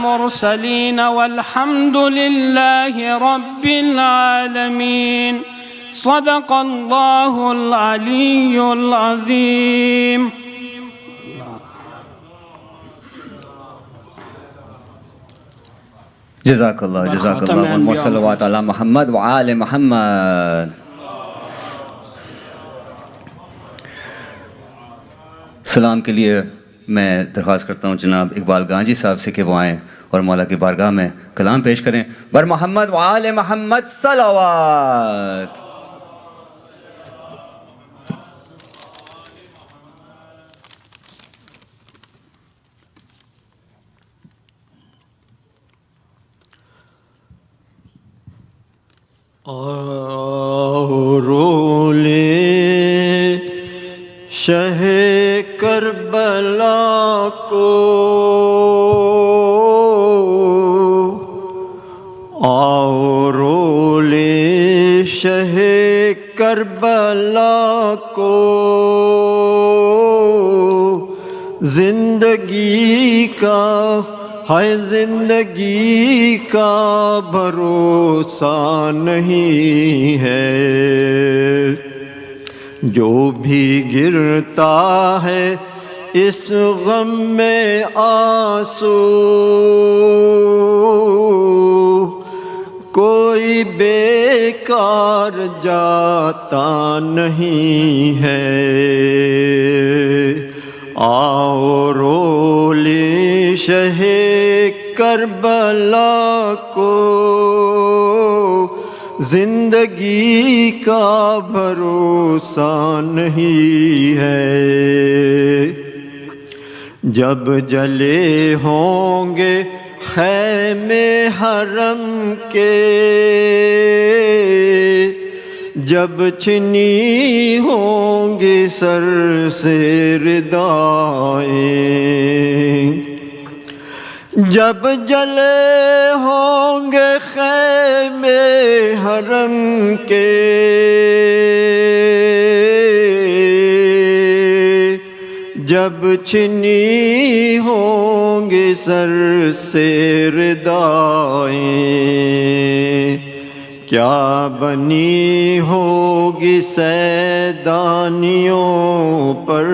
المرسلين والحمد لله رب العالمين. صدق الله العلي العظيم. جزاک اللہ صلوات علی محمد وآل محمد. سلام کے لیے میں درخواست کرتا ہوں جناب اقبال گانجی صاحب سے کہ وہ آئیں اور مولا کی بارگاہ میں کلام پیش کریں. بر محمد وآل محمد صلوات. رولے شہ کربلا کو، آؤ رولے شہ کربلا کو، زندگی کا ہے زندگی کا بھروسہ نہیں ہے، جو بھی گرتا ہے اس غم میں آنسو، کوئی بیکار جاتا نہیں ہے. آؤ رولے شہ کربلا کو، زندگی کا بھروسہ نہیں ہے. جب جلے ہوں گے خیمے حرم کے، جب چھنی ہوں گے سر سے ردائیں، جب جلے ہوں گے خیمے حرم کے، جب چھنی ہوں گے سر سے ردائیں، کیا بنی ہوگی سیدانیوں پر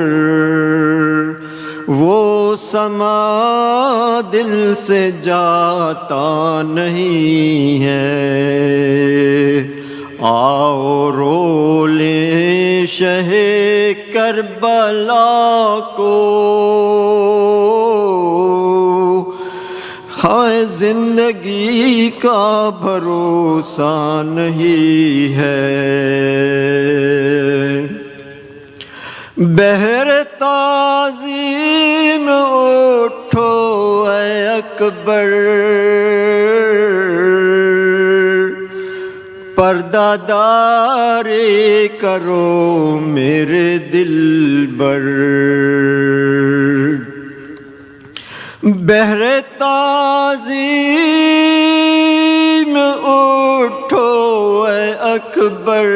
وہ سما دل سے جاتا نہیں ہے. آؤ رولے شہ کربلا کو، ہائے زندگی کا بھروسہ نہیں ہے. بہر تعظیم اٹھو اے اکبر، پردہ داری کرو میرے دلبر. بہر تعظیم اٹھو اے اکبر،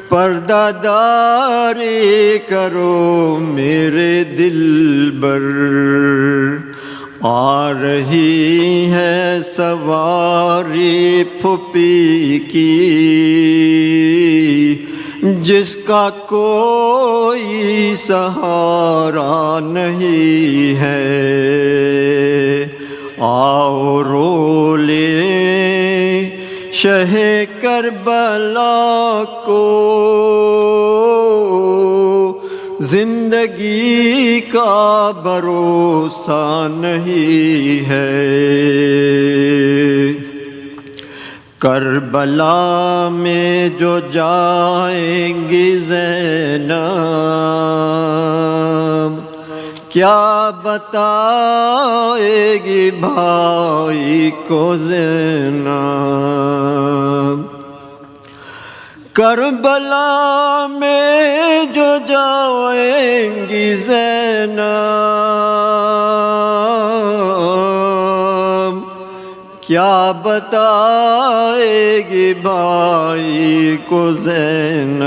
پردہ داری کرو میرے دلبر. آ رہی ہے سواری پھوپھی کی، جس کا کوئی سہارا نہیں ہے. آؤ رولے شہ کربلا کو، زندگی کا بھروسہ نہیں ہے. کربلا میں جو جائیں گی زینب، کیا بتائے گی بھائی کو زینب. کربلا میں جو جائیں گی زینب، کیا بتائے گی بھائی کو زینب.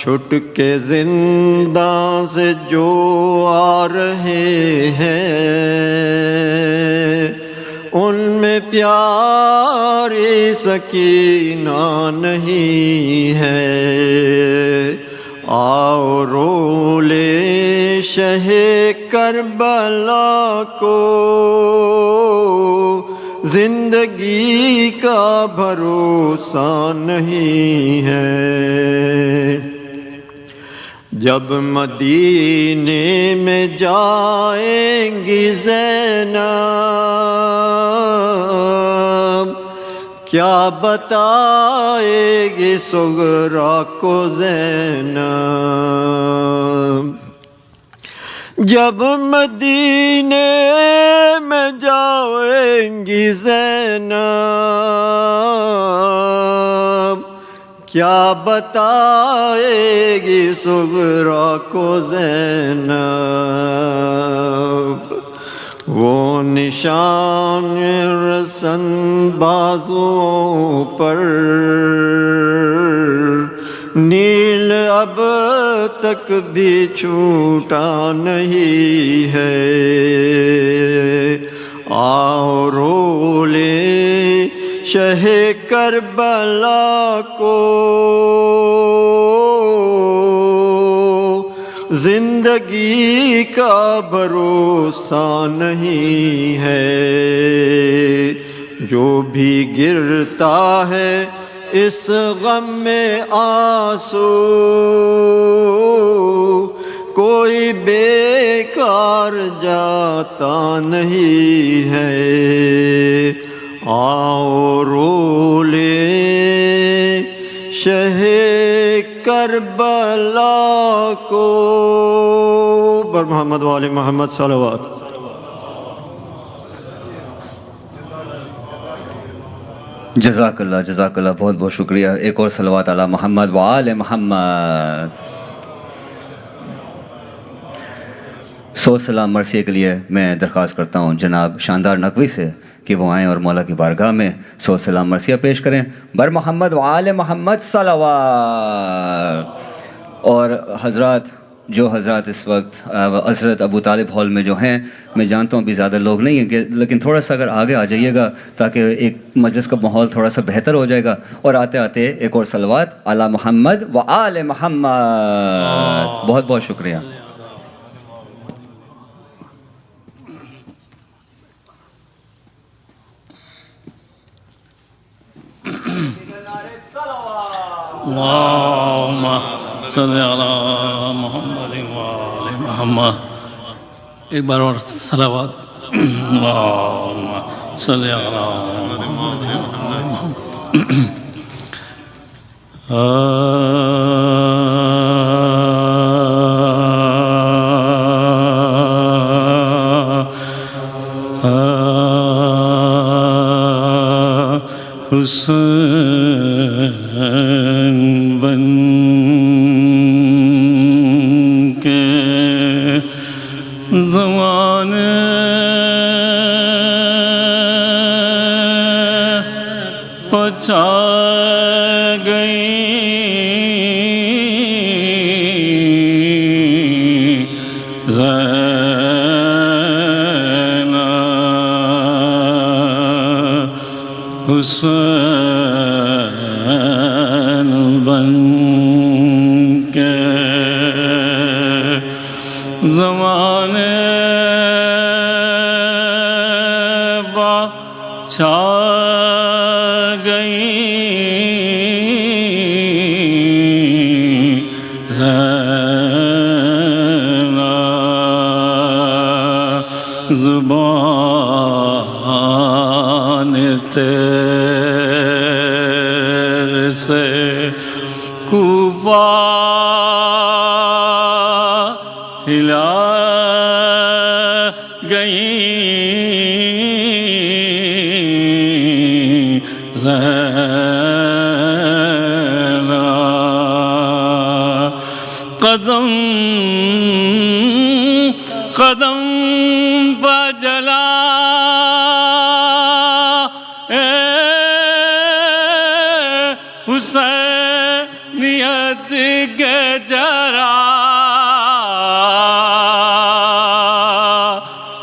چھٹ کے زنداں سے جو آ رہے ہیں ان میں پیاری سکینہ نہیں ہے، آؤ رو لے شہ کربلا کو، زندگی کا بھروسہ نہیں ہے۔ جب مدینے میں جائیں گی زینب، کیا بتائے گی صغرا کو زینب؟ جب مدینے میں جائیں گی زینب، کیا بتائے گی صغرا کو زینب؟ وہ نشان رسن بازوؤں پر نیل اب تک بھی چھوٹا نہیں ہے، آؤ رو لے شہ کربلا کو، زندگی کا بھروسہ نہیں ہے۔ جو بھی گرتا ہے اس غم میں آنسو، کوئی بیکار جاتا نہیں ہے، آؤ رو لے شہ کربلا کو۔ بر محمد وآل محمد صلوات۔ جزاک اللہ، جزاک اللہ، بہت بہت شکریہ۔ ایک اور صلوات علی محمد وآل محمد۔ 100 سلام مرثیے کے لیے میں درخواست کرتا ہوں جناب شاندار نقوی سے کہ وہ آئیں اور مولا کی بارگاہ میں 100 سلام مرثیہ پیش کریں۔ بر محمد وآل محمد صلوات۔ اور حضرات، جو حضرات اس وقت حضرت ابو طالب ہال میں جو ہیں، میں جانتا ہوں بھی زیادہ لوگ نہیں ہیں لیکن تھوڑا سا اگر آگے آ جائیے گا تاکہ ایک مجلس کا ماحول تھوڑا سا بہتر ہو جائے گا۔ اور آتے آتے ایک اور صلوات علی محمد وآل محمد۔ بہت بہت شکریہ۔ اللہم صلی علی محمد وآل محمد۔ ایک بار اور صلوات۔ اللہم صلی علی محمد وآل محمد۔ حسین بن کے زمانے پچا گئی حسین بن کے زمانے چھا گئی زبان تیرے سے کوفہ ہلا گئی قدم قدم پہ جلا حسینیت کے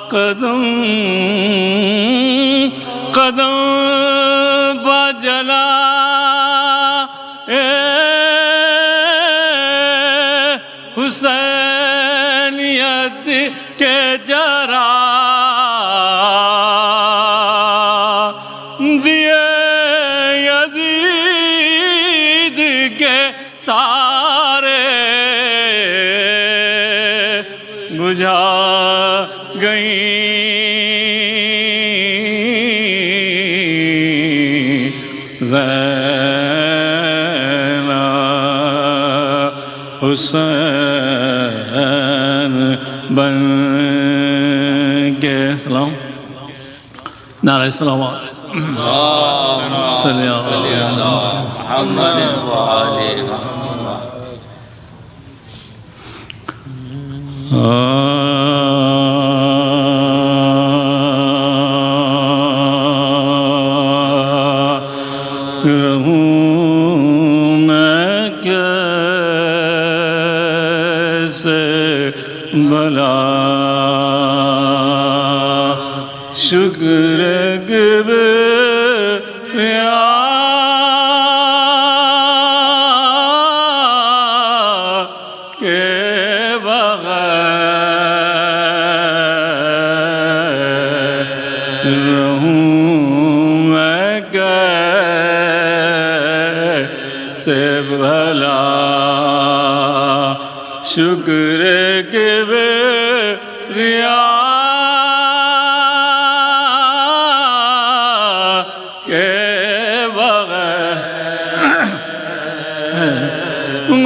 قدم قدم پہ جلا حسینیت کے جرا دیے یزید کے سارے بجھا گئیں زینب حسین بن کے سلام نعرہ سلامات صلی اللہ علیہ محمد وآلہ محمد رہوں میں کیسے بھلا شکر کبریا کے بغیر رہوں میں کیسے بھلا شکر کبریا کے بغیر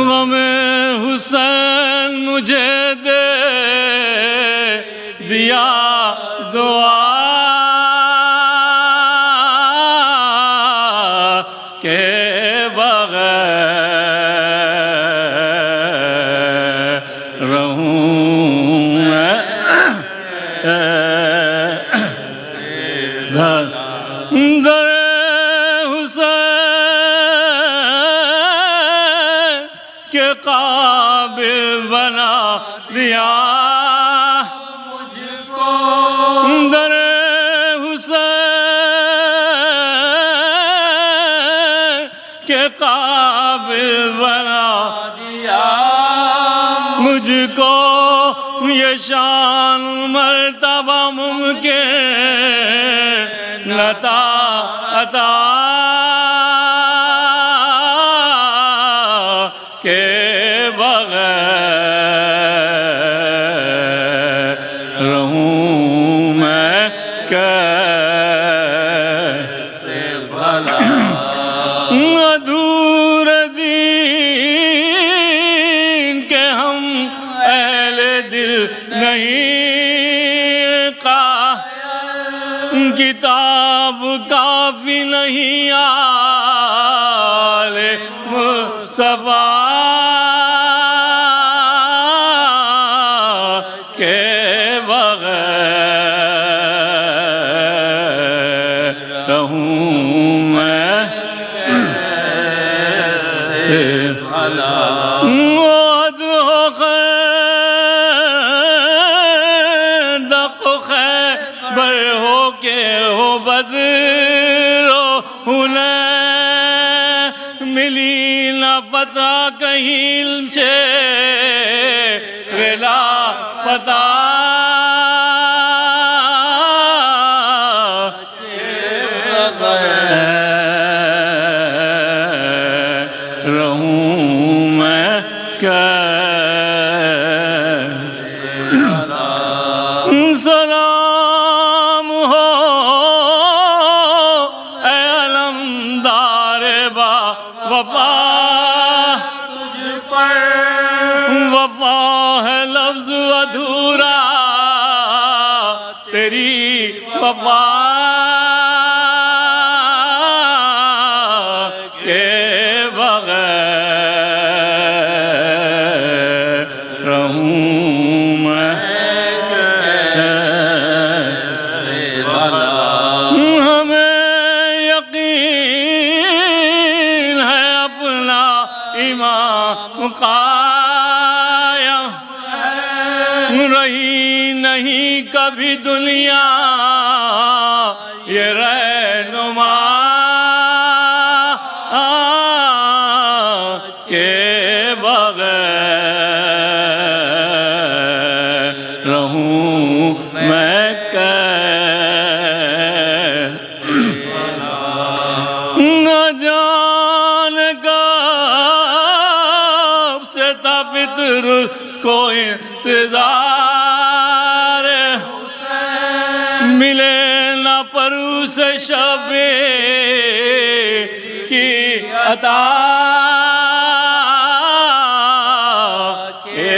غم حسین مجھے دے دیا دعا کے بغیر رہوں میں در حسین کے قابل بنا دیا مجھ کو در حسین کے قابل بنا دیا مجھ کو یہ شان مرتبہ ممکن عطا کے بغیر رہوں میں کیسے بھلا ادھور دین کے ہم اہل دل نہیں کتاب کافی نہیں آل مصطفیٰ کے بغیر رہوں میں وعد ہو خیر دق خیبر ہو کے ہو بدر و حنین ملی نہ پتہ کہیں لا پتہ رہوں میں کیسے سلام ہو اے علمدار با وفا تجھ پر وفا ہے لفظ ادھورا تیری وفا کے بغیر رہوں میں کیسے بھلا ہمیں یقین ہے اپنا امام قائم رہی نہ نہیں کبھی دنیا یہ رہنما کے بغیر رہوں میں کیسے نہ جان کب سے تھا فطر کو انتظار ملے نہ پر اسے شب کی عطا کے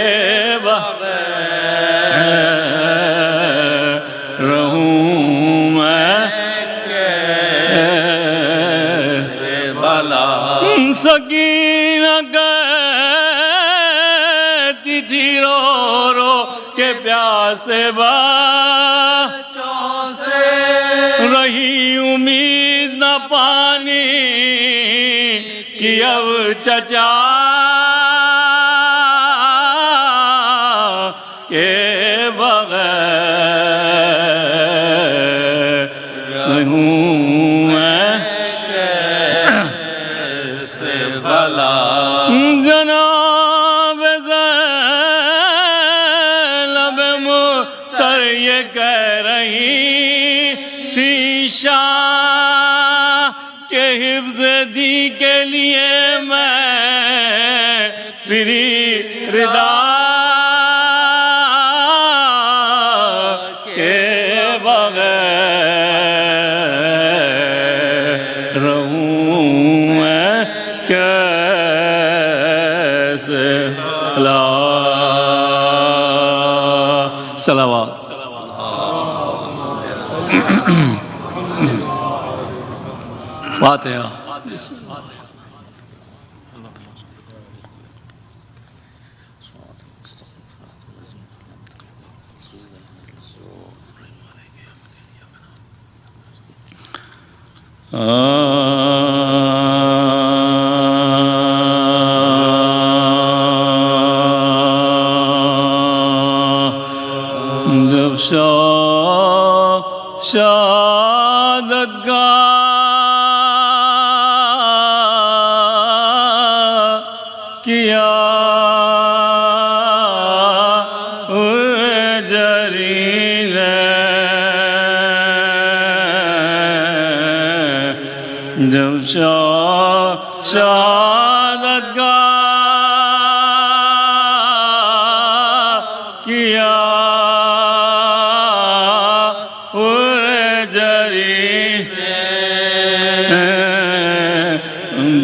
بغیر رہوں میں کیسے بلا سکینہ کہتی تھی رو رو کے پیاسے بچوں سے رہی امید نہ پانی کی اب چچا کے بغیر رہوں میں کیسے بلا جناب زینب مختار یہ کہہ رہی تھی شاہ کے حفظ دی کے لیے میں پری ردا کے بغیر رہوں میں کیسے لا صلوات فاتحہ جب شہادت کا کیا جری نے جب شہادت کا کیا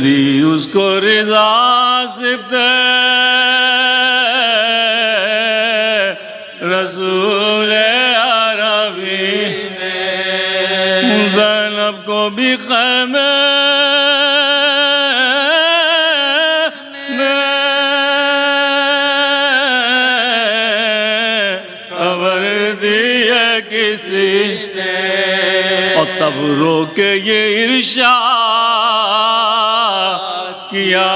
دی اس کو رضا صفت رسول عربی زینب کو بھی خیمے میں خبر دی ہے کسی اور تب رو کے یہ ارشاد کیا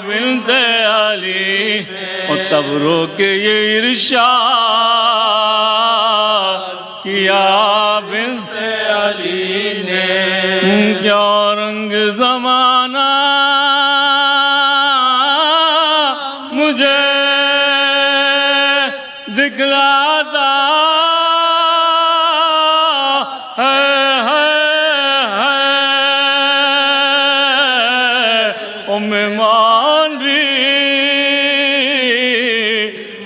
بنت علی اور تب رو کے یہ ارشاد کیا بنت علی نے کیا رنگ زمانہ مجھے دکھلاتا مہمان بھی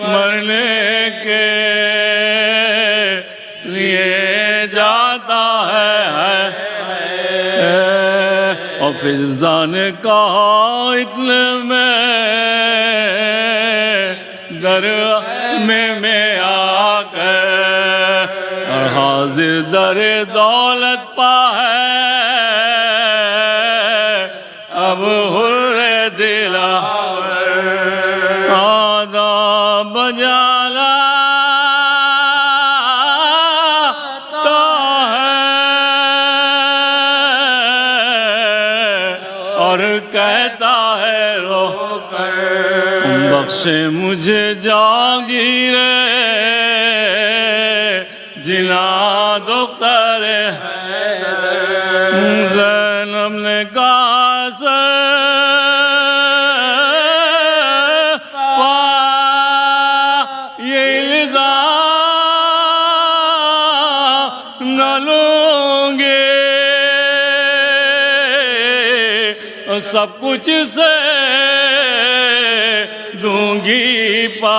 مرنے کے لیے جاتا ہے اور فضا نے کہا اتنے میں در میں آ کر اور حاضر در دولت پا ہے اب حر دلا آداب جالا تا ہے اور کہتا ہے رو کر بخشے مجھے جاگیرے جنا دختر زینب نے کہا یہ الزام نہ لوں گے سب کچھ سے دوں گی پا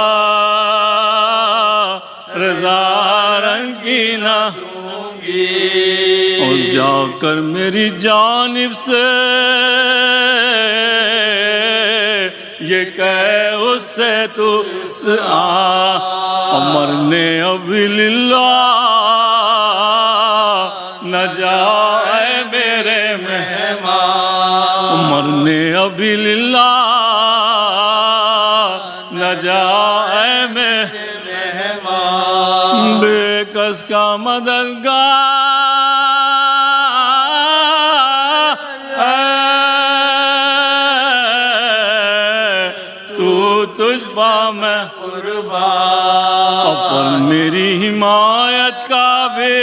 رضا رنگ کی نہ دوں گی اور جا کر میری جانب سے یہ کہہ اس سے تو مرنے ابھی للہ نہ جائے میرے مہمان مرنے ابھی للہ نہ جائے میرے مہمان بے کس کا مددگار تو تجھ پا میں قربان پر میری حمایت کا بھی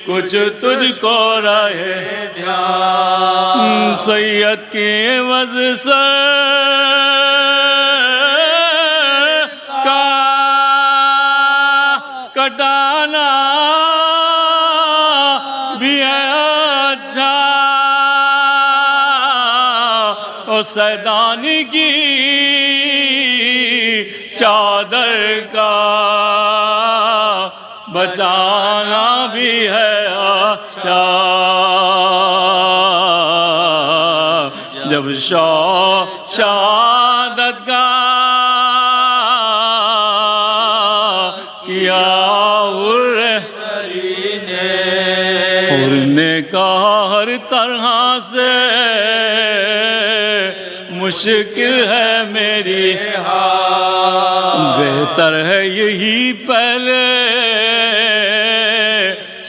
کچھ تجھ کو رہے دھیان سید کی عوض سے کٹانا بھی ہے اچھا اور سیدانی کی چادر کا بچانا بھی ہے اچھا جب شہادت کا کیا حر نے کہا ہر طرح سے مشکل ہے میری بہتر ہے یہی پہلے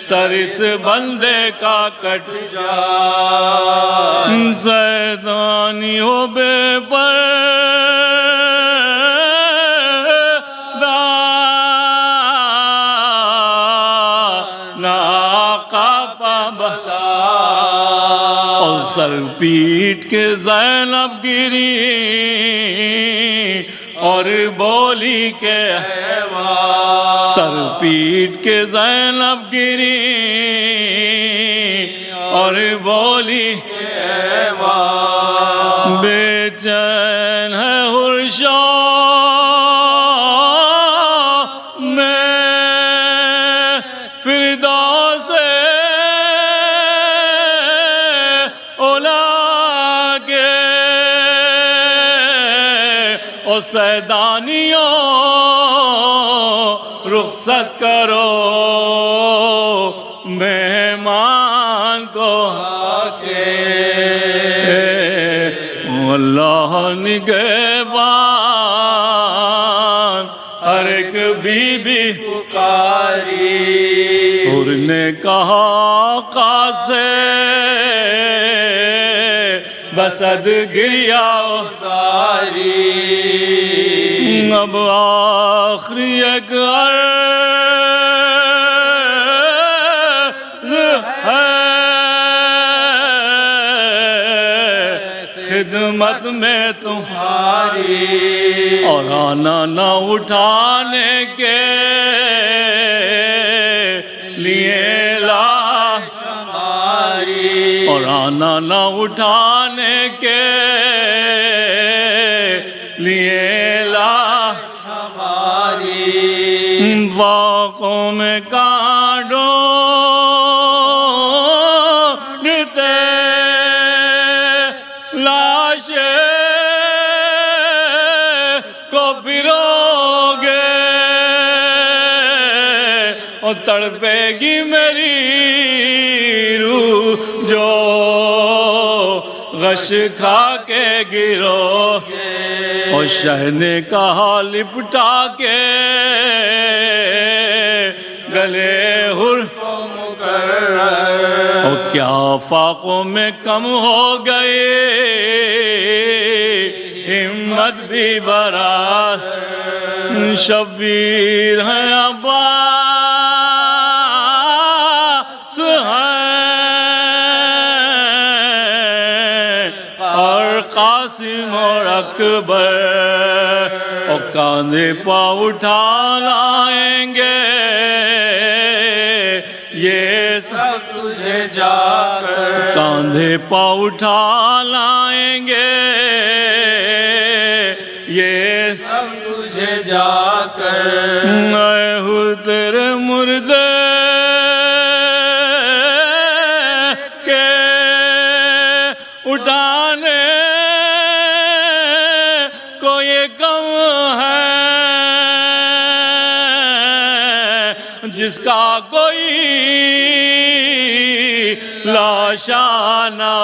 سر اس بندے کا کٹ جائے زیدانی ہو بے پردہ ناقا بلا اور سر پیٹ کے زینب گری اور بولی کے سر پیٹ کے زینب گری اور بولی بے چین ہے ہرشاہ میں فردوس اولا کے اور سیدانیوں رخصت کرو مہمان کو اللہ نگہبان ہر ایک بی بی پکاری حر نے کہا آقا سے بسد گریا ساری اب آخری ایک عرض ہے خدمت میں تمہاری اور آنا نہ اٹھانے کے لیے لاش ہماری اور آنا نہ اٹھانے کے لیے لاش ہماری واقعوں میں کانڈوں تڑپے گی میری روح جو غش کھا کے گرو اور شہ نے کہا لپٹا کے گلے حر کو مقرر اور کیا فاقوں میں کم ہو گئے ہمت بھی برابر शबीर है अब्बास है और कासिम और अकबर और कांधे पा उठा लाएंगे ये सब तुझे जाकर कांधे पा उठा लाएंगे ये सब तुझे जाकर हुर तेरे मुर्दे के उठाने को ये गम है जिसका कोई लाशाना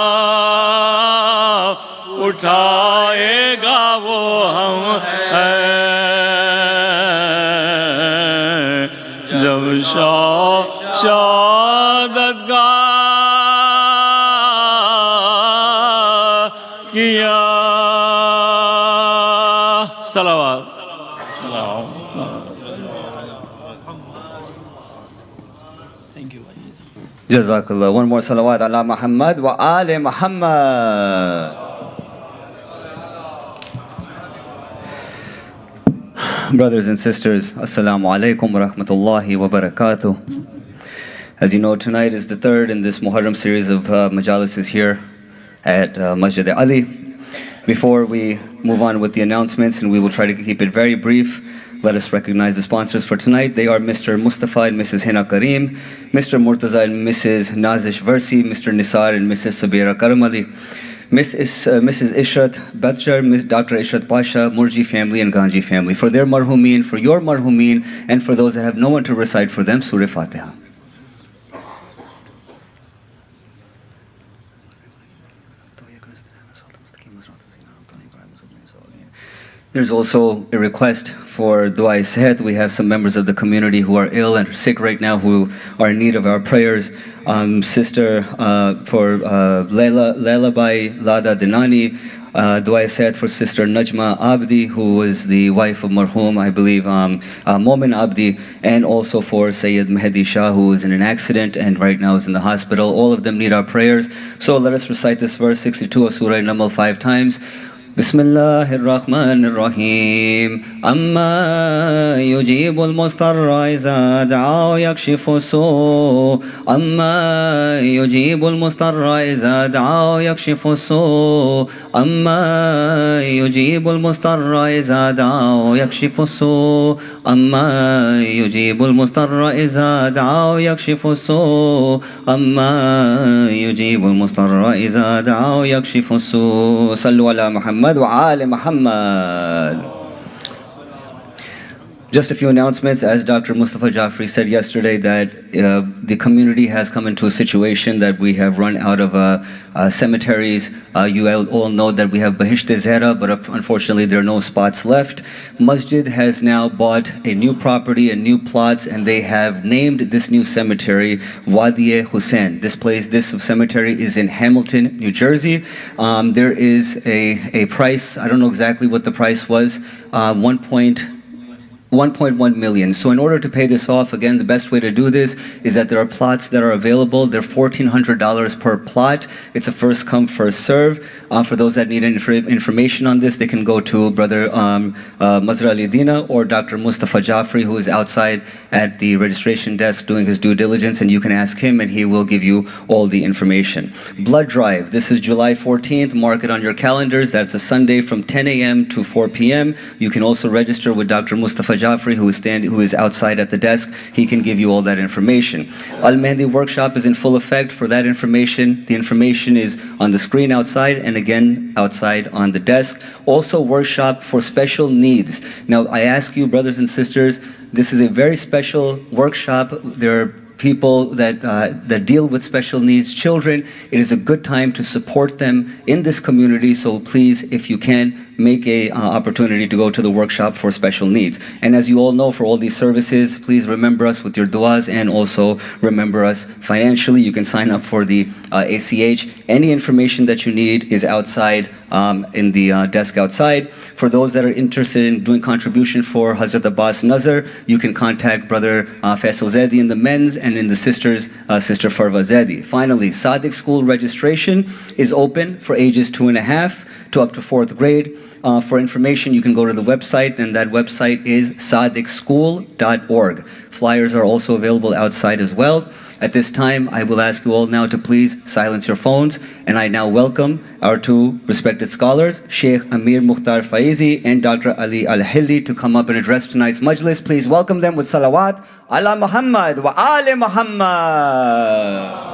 उठाएगा वो हम हैं जब शहादत किया सलावत Jazakallah. One more salawat ala Muhammad wa ali Muhammad. Brothers and sisters, Assalamu alaikum wa rahmatullahi wa barakatuh. As you know, tonight is the third in this Muharram series of majalises here at Masjid Ali. Before we move on with the announcements, and we will try to keep it very brief, let us recognize the sponsors for tonight. They are Mr. Mustafa and Mrs. Hina Kareem, Mr. Murtaza and Mrs. Nazish Versi, Mr. Nisar and Mrs. Sabira Karamali, Mrs. Ishrat Batjar, Ms. Dr. Ishrat Pasha, Murji family and Ganji family. For their marhumeen, for your marhumeen, and for those that have no one to recite for them, Surah Fatiha. There's also a request for Dua Sehat. We have some members of the community who are ill and sick right now who are in need of our prayers. Sister for Laila Bai Lada Dinani. Dua Sehat for Sister Najma Abdi, who is the wife of Marhum, I believe, Momin Abdi, and also for Sayyid Mehdi Shah, who is in an accident and right now is in the hospital. All of them need our prayers. So let us recite this verse 62 of Surah Namal 5 times. بسم الله الرحمن الرحيم أما يجيب المضطر إذا دعاه يكشف السوء أما يجيب المضطر إذا دعاه يكشف السوء أما يجيب المضطر إذا دعاه يكشف السوء أما يجيب المضطر إذا دعاه يكشف السوء أما يجيب المضطر إذا دعاه يكشف السوء صلوا على محمد وآل Muhammad. Just a few announcements. As Dr. Mustafa Jafri said yesterday, that the community has come into a situation that we have run out of cemeteries. You all know that we have Bahisht-e-Zahra, but unfortunately there are no spots left. Masjid has now bought a new property and new plots, and they have named this new cemetery Wadi Hussain. This cemetery is in Hamilton, New Jersey. There is a price, I don't know exactly what the price was, 1.1 million. So in order to pay this off, again, the best way to do this is that there are plots that are available. They're $1,400 per plot. It's a first come, first serve. For those that need information on this, they can go to Brother Mazhar Ali Dina or Dr. Mustafa Jafri, who is outside at the registration desk doing his due diligence, and you can ask him and he will give you all the information. Blood drive. This is July 14th. Mark it on your calendars. That's a Sunday from 10 a.m. to 4 p.m. You can also register with Dr. Mustafa Jafri, who is outside at the desk. He can give you all that information. Al-Mehdi workshop is in full effect. For that information, the information is on the screen outside and again outside on the desk. Also, workshop for special needs. Now, I ask you, brothers and sisters, this is a very special workshop. There are people that deal with special needs children. It is a good time to support them in this community. So please, if you can, make a opportunity to go to the workshop for special needs. And as you all know, for all these services, please remember us with your du'as and also remember us financially. You can sign up for the ACH. Any information that you need is outside in the desk outside. For those that are interested in doing contribution for Hazrat Abbas Nazar, you can contact Brother Faisal Zaidi in the men's, and in the sisters, Sister Farwa Zaidi. Finally, Sadiq School registration is open for ages 2.5 to up to 4th grade. For information, you can go to the website, and that website is sadiqschool.org. Flyers are also available outside as well. At this time, I will ask you all now to please silence your phones, and I now welcome our two respected scholars, Sheikh Amir Mukhtar Faizi and Dr. Ali Al-Hilli, to come up and address tonight's majlis. Please welcome them with salawat ala Muhammad wa ali Muhammad.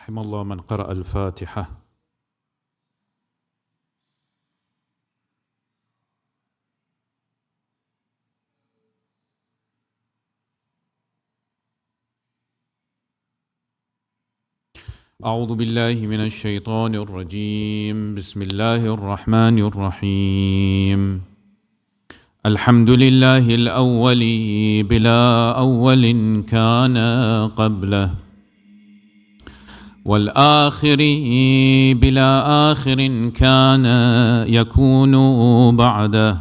رحم الله من قرأ الفاتحة. أعوذ بالله من الشيطان الرجيم. بسم الله الرحمن الرحيم. الحمد لله الأول بلا أول كان قبله، والآخر بلا آخر كان يكون بعده،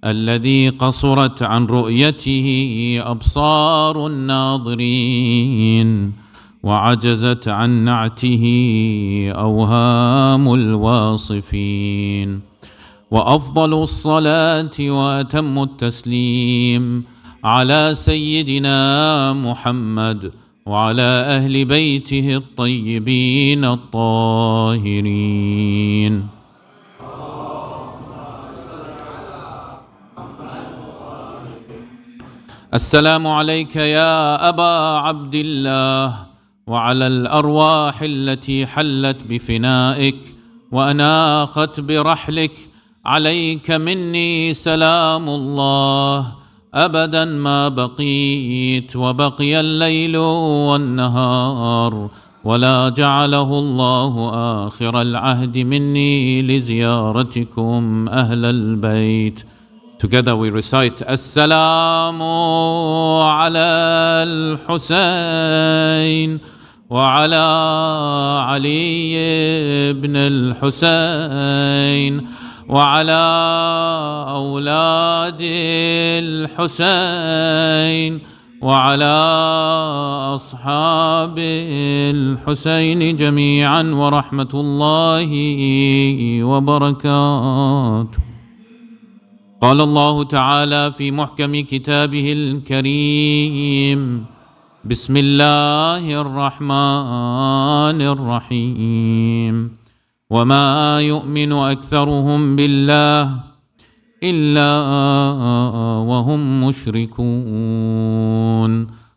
الذي قصرت عن رؤيته أبصار الناظرين، وعجزت عن نعته أوهام الواصفين. وأفضل الصلاة وأتم التسليم على سيدنا محمد وعلى أهل بيته الطيبين الطاهرين. السلام عليك يا أبا عبد الله، وعلى الأرواح التي حلت بفنائك وأناخت برحلك. عليك مني سلام الله أبدا ما بقيت، وبقي الليل والنهار، ولا جعله الله آخر العهد مني لزيارتكم أهل البيت. Together we recite السلام على الحسين وعلى علي بن الحسين وعلى أولاد الحسين وعلى أصحاب الحسين جميعا، ورحمة الله وبركاته. قال الله تعالى في محكم كتابه الكريم: بسم الله الرحمن الرحيم. وما يؤمن أكثرهم بالله إلا وهم مشركون.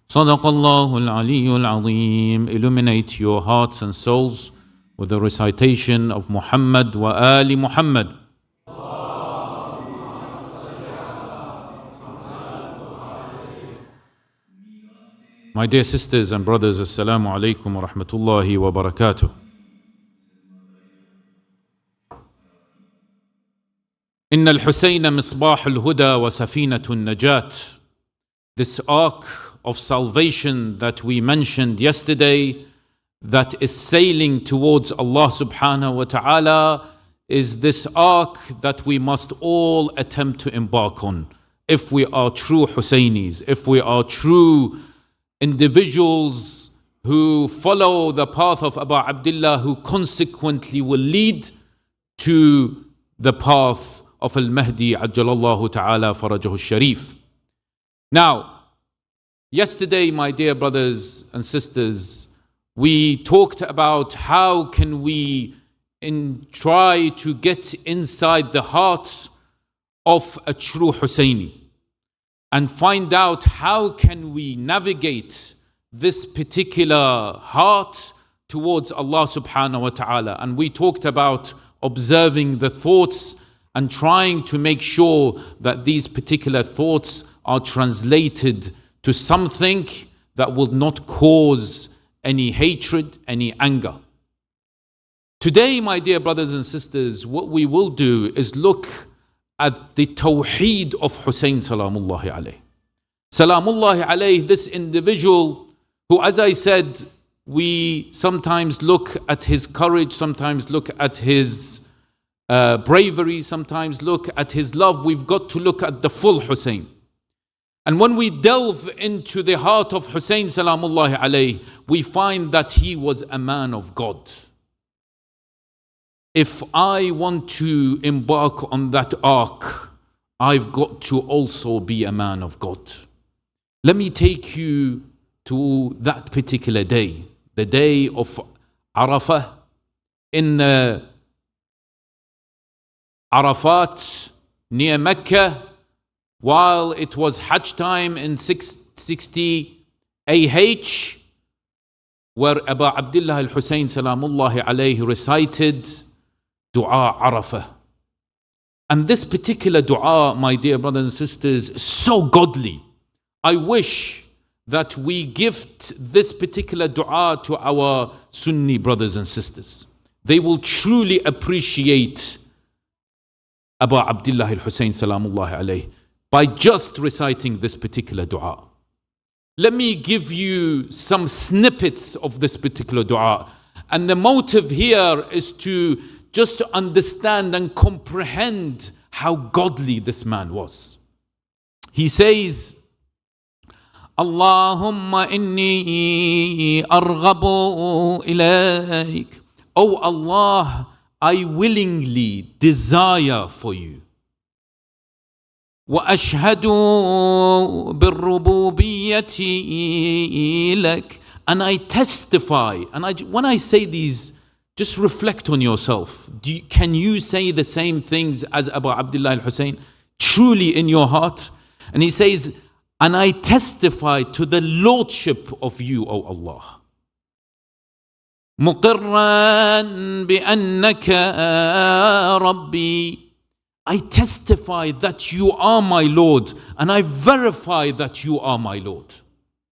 صدق الله العلي العظيم. Illuminate your hearts and souls with the recitation of Muhammad wa Ali Muhammad. My dear sisters and brothers, Assalamu alaikum wa rahmatullahi wa barakatuh. إن الحسين مصباح الهدى وسفينة النجاة. This ark of salvation that we mentioned yesterday, that is sailing towards Allah subhanahu wa ta'ala, is this ark that we must all attempt to embark on. If we are true Hussainis, if we are true individuals who follow the path of Abu Abdullah, who consequently will lead to the path of Al-Mahdi Ajjalallahu Ta'ala Farajahu Sharif. Now, yesterday, my dear brothers and sisters, we talked about how can we try to get inside the heart of a true Hussaini and find out how can we navigate this particular heart towards Allah subhanahu wa ta'ala. And we talked about observing the thoughts and trying to make sure that these particular thoughts are translated to something that will not cause any hatred, any anger. Today, my dear brothers and sisters, what we will do is look at the Tawhid of Hussain salamullahi alayhi. Salamullahi alayhi, this individual who, as I said, we sometimes look at his courage, sometimes look at his bravery, sometimes look at his love. We've got to look at the full Hussain. And when we delve into the heart of Hussain salamullahi alayhi, we find that he was a man of God. If I want to embark on that arc, I've got to also be a man of God. Let me take you to that particular day, the day of Arafah, in Arafat near Mecca, while it was Hajj time in 660 AH, where Abu Abdullah al-Hussein salamullahi alayhi recited Dua Arafah. And this particular dua, my dear brothers and sisters, is so godly. I wish that we gift this particular dua to our Sunni brothers and sisters. They will truly appreciate Abu Abdullah al-Hussein salamullahi alayhi by just reciting this particular dua. Let me give you some snippets of this particular dua. And the motive here is to just understand and comprehend how godly this man was. He says, Allahumma inni arghabu ilayk. Oh Allah, I willingly desire for you. وأشهد بالربوبية لك. And I testify, and when I say these, just reflect on yourself. Can you say the same things as Abu Abdullah al-Hussein? Truly in your heart? And he says, and I testify to the lordship of you, O Allah. مقرا بأنك ربي. I testify that you are my Lord, and I verify that you are my Lord.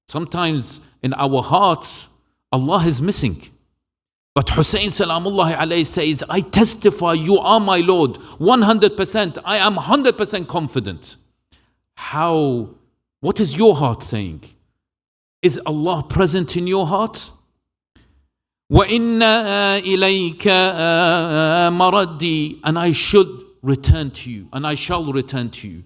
Sometimes in our hearts, Allah is missing. But Hussain salamullahi alayhi says, I testify you are my Lord, 100%. I am 100% confident. How? What is your heart saying? Is Allah present in your heart? وَإِنَّ إِلَيْكَ مَرَدِّي. And I should return to you, and I shall return to you.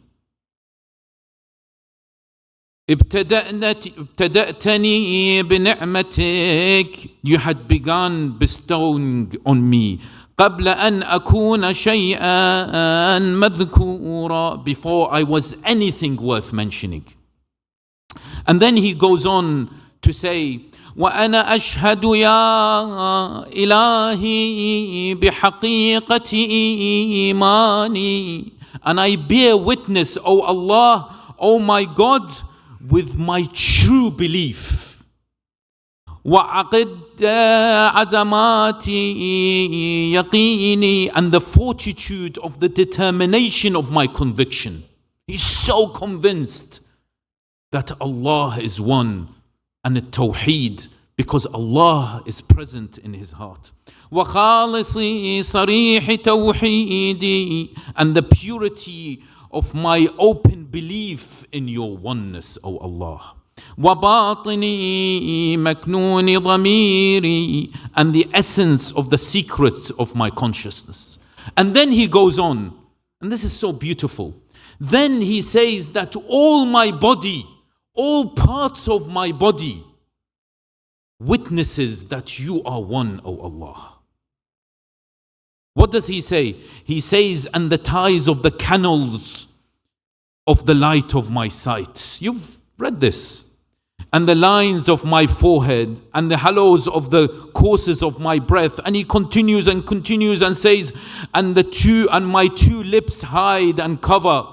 ابتدأتني بنعمتك. You had begun bestowing on me. قبل أن أكون شيئا مذكورا. Before I was anything worth mentioning. And then he goes on to say, وأنا أشهد يا إلهي بحقيقة إيماني. And I bear witness, O Allah, O my God, with my true belief. وعقد عزماتي يقيني. And the fortitude of the determination of my conviction. He's so convinced that Allah is one, and the Tawhid, because Allah is present in his heart. وَخَالِصِ صَرِيحِ تَوْحِيدِ. And the purity of my open belief in your oneness, O Allah. وَبَاطِنِ مَكْنُونِ ضَمِيرِ. And the essence of the secrets of my consciousness. And then he goes on, and this is so beautiful. Then he says that all my body, all parts of my body witnesses that you are one, O Allah. What does he say? He says, and the ties of the canals of the light of my sight. You've read this. And the lines of my forehead, and the hollows of the courses of my breath. And he continues and continues and says, and my two lips hide and cover.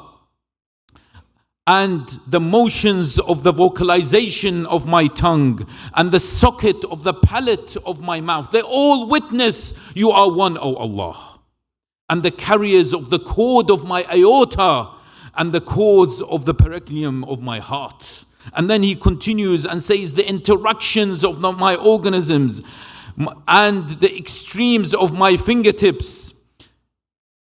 and the motions of the vocalization of my tongue and the socket of the palate of my mouth, they all witness you are one, O Allah. And the carriers of the cord of my aorta and the cords of the perineum of my heart. And then he continues and says the interactions of my organisms and the extremes of my fingertips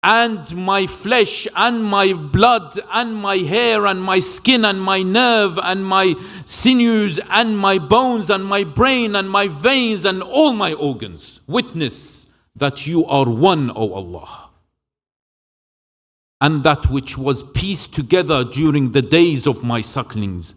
and my flesh and my blood and my hair and my skin and my nerve and my sinews and my bones and my brain and my veins and all my organs witness that you are one, O Allah. And that which was pieced together during the days of my sucklings,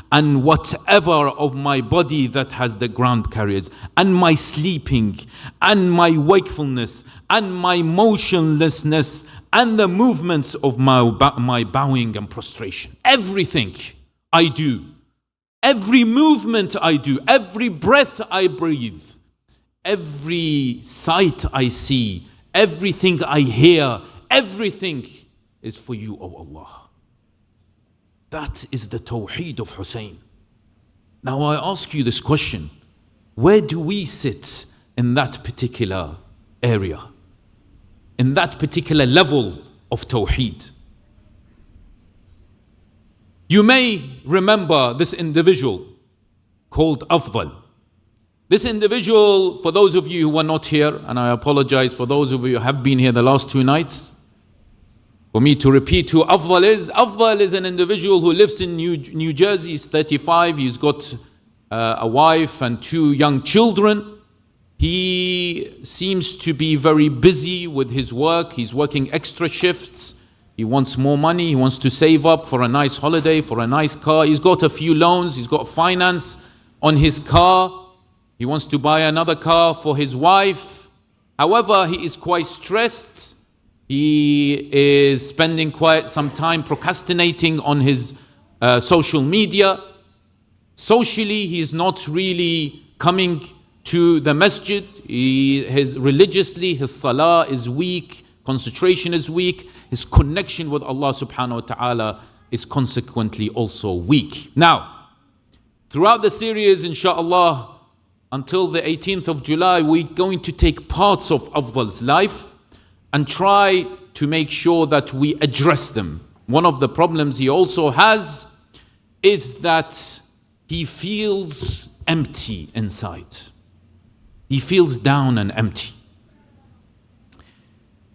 and whatever of my body that has the ground carriers, and my sleeping, and my wakefulness, and my motionlessness, and the movements of my bowing and prostration. Everything I do, every movement I do, every breath I breathe, every sight I see, everything I hear, everything is for you, O Allah. That is the Tawhid of Hussain. Now I ask you this question. Where do we sit in that particular area? In that particular level of Tawhid? You may remember this individual called Afdal. This individual, for those of you who were not here, and I apologize for those of you who have been here the last 2 nights, for me to repeat who Afdal is. Afdal is an individual who lives in New Jersey. He's 35. He's got a wife and 2 young children. He seems to be very busy with his work. He's working extra shifts. He wants more money. He wants to save up for a nice holiday, for a nice car. He's got a few loans. He's got finance on his car. He wants to buy another car for his wife. However, he is quite stressed. He is spending quite some time procrastinating on his social media. Socially, he is not really coming to the masjid. Religiously, his salah is weak, concentration is weak, his connection with Allah subhanahu wa ta'ala is consequently also weak. Now, throughout the series, inshallah, until the 18th of July, we're going to take parts of Afdal's life and try to make sure that we address them. One of the problems he also has is that he feels empty inside. He feels down and empty.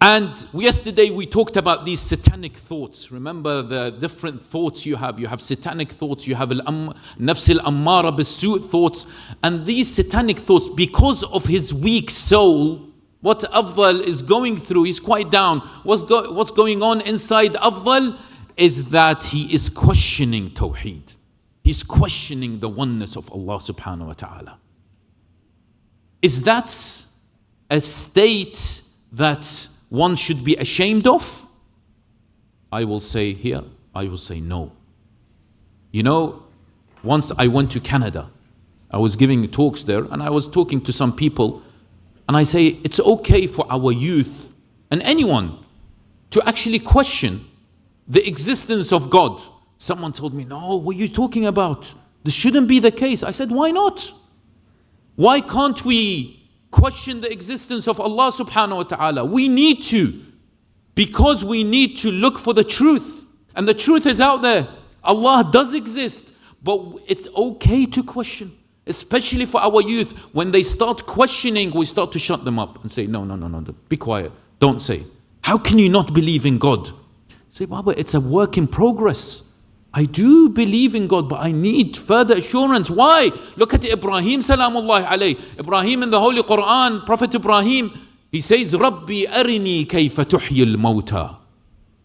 And yesterday we talked about these satanic thoughts. Remember the different thoughts you have. You have satanic thoughts, you have nafs al-ammara bis-su' thoughts. And these satanic thoughts, because of his weak soul, what Afdal is going through, he's quite down. What's going on inside Afdal is that he is questioning Tawheed. He's questioning the oneness of Allah subhanahu wa ta'ala. Is that a state that one should be ashamed of? I will say here, I will say no. You know, once I went to Canada. I was giving talks there and I was talking to some people. And I say, it's okay for our youth and anyone to actually question the existence of God. Someone told me, no, what are you talking about? This shouldn't be the case. I said, why not? Why can't we question the existence of Allah subhanahu wa ta'ala? We need to, because we need to look for the truth. And the truth is out there. Allah does exist, but it's okay to question. Especially for our youth, when they start questioning, we start to shut them up and say, no, be quiet, don't say. How can you not believe in God? Say, Baba, it's a work in progress. I do believe in God, but I need further assurance. Why? Look at Ibrahim, salamullahi alayh. Ibrahim in the Holy Quran, Prophet Ibrahim, he says, Rabbi arini kayfa tuhyi al-mawta.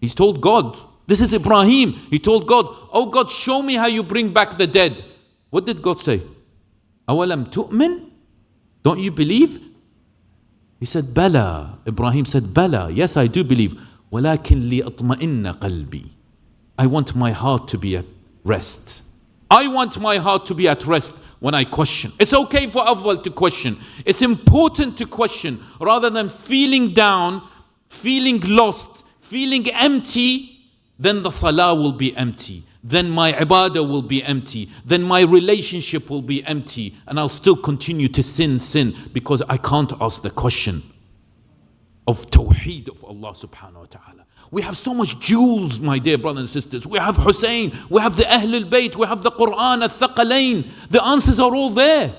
He's told God, this is Ibrahim. He told God, oh God, show me how you bring back the dead. What did God say? Awalam tu'min? Don't you believe? He said, Bala. Ibrahim said, Bala. Yes, I do believe. Walakin li atma'inna qalbi. I want my heart to be at rest. I want my heart to be at rest when I question. It's okay for Afdal to question. It's important to question rather than feeling down, feeling lost, feeling empty. Then the salah will be empty. then my ibadah will be empty, then my relationship will be empty, and I'll still continue to sin, because I can't ask the question of Tawhid of Allah subhanahu wa ta'ala. We have so much jewels, my dear brothers and sisters. We have Hussain, we have the Ahl-al-Bayt, we have the Quran, al-Thaqalain. The answers are all there.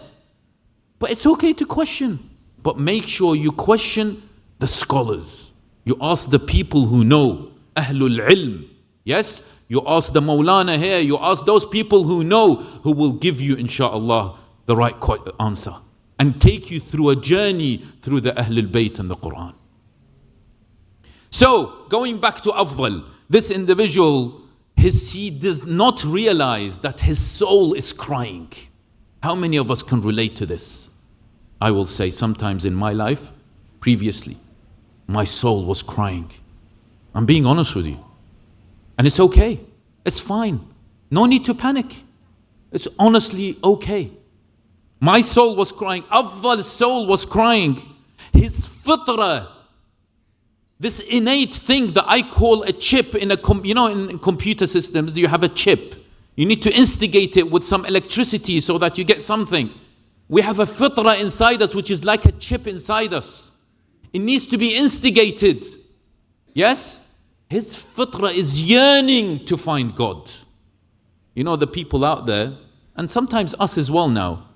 But it's okay to question. But make sure you question the scholars. You ask the people who know, Ahlul Ilm. Yes? You ask the Mawlana here, you ask those people who know, who will give you, inshaAllah, the right answer. And take you through a journey through the Ahlul Bayt and the Quran. So, going back to Afdal, this individual, he does not realize that his soul is crying. How many of us can relate to this? I will say sometimes in my life, previously, my soul was crying. I'm being honest with you. And it's okay. It's fine. No need to panic. It's honestly okay. My soul was crying. Afdal's soul was crying. His fitrah, this innate thing that I call a chip in in computer systems, you have a chip. You need to instigate it with some electricity so that you get something. We have a fitrah inside us which is like a chip inside us. It needs to be instigated. Yes? His fitrah is yearning to find God. You know, the people out there, and sometimes us as well now,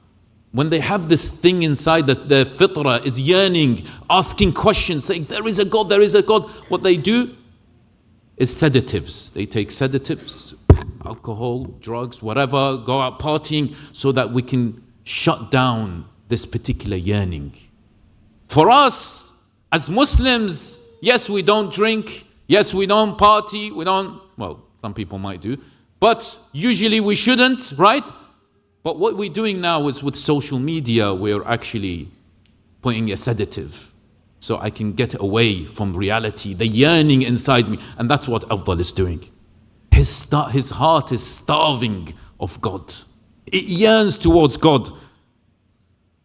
when they have this thing inside us, their fitrah is yearning, asking questions, saying, there is a God, there is a God. What they do is sedatives. They take sedatives, alcohol, drugs, whatever, go out partying so that we can shut down this particular yearning. For us, as Muslims, yes, we don't drink, yes, we don't party, well, some people might do, but usually we shouldn't, right? But what we're doing now is with social media, we're actually putting a sedative so I can get away from reality, the yearning inside me. And that's what Afdal is doing. His heart is starving of God. It yearns towards God.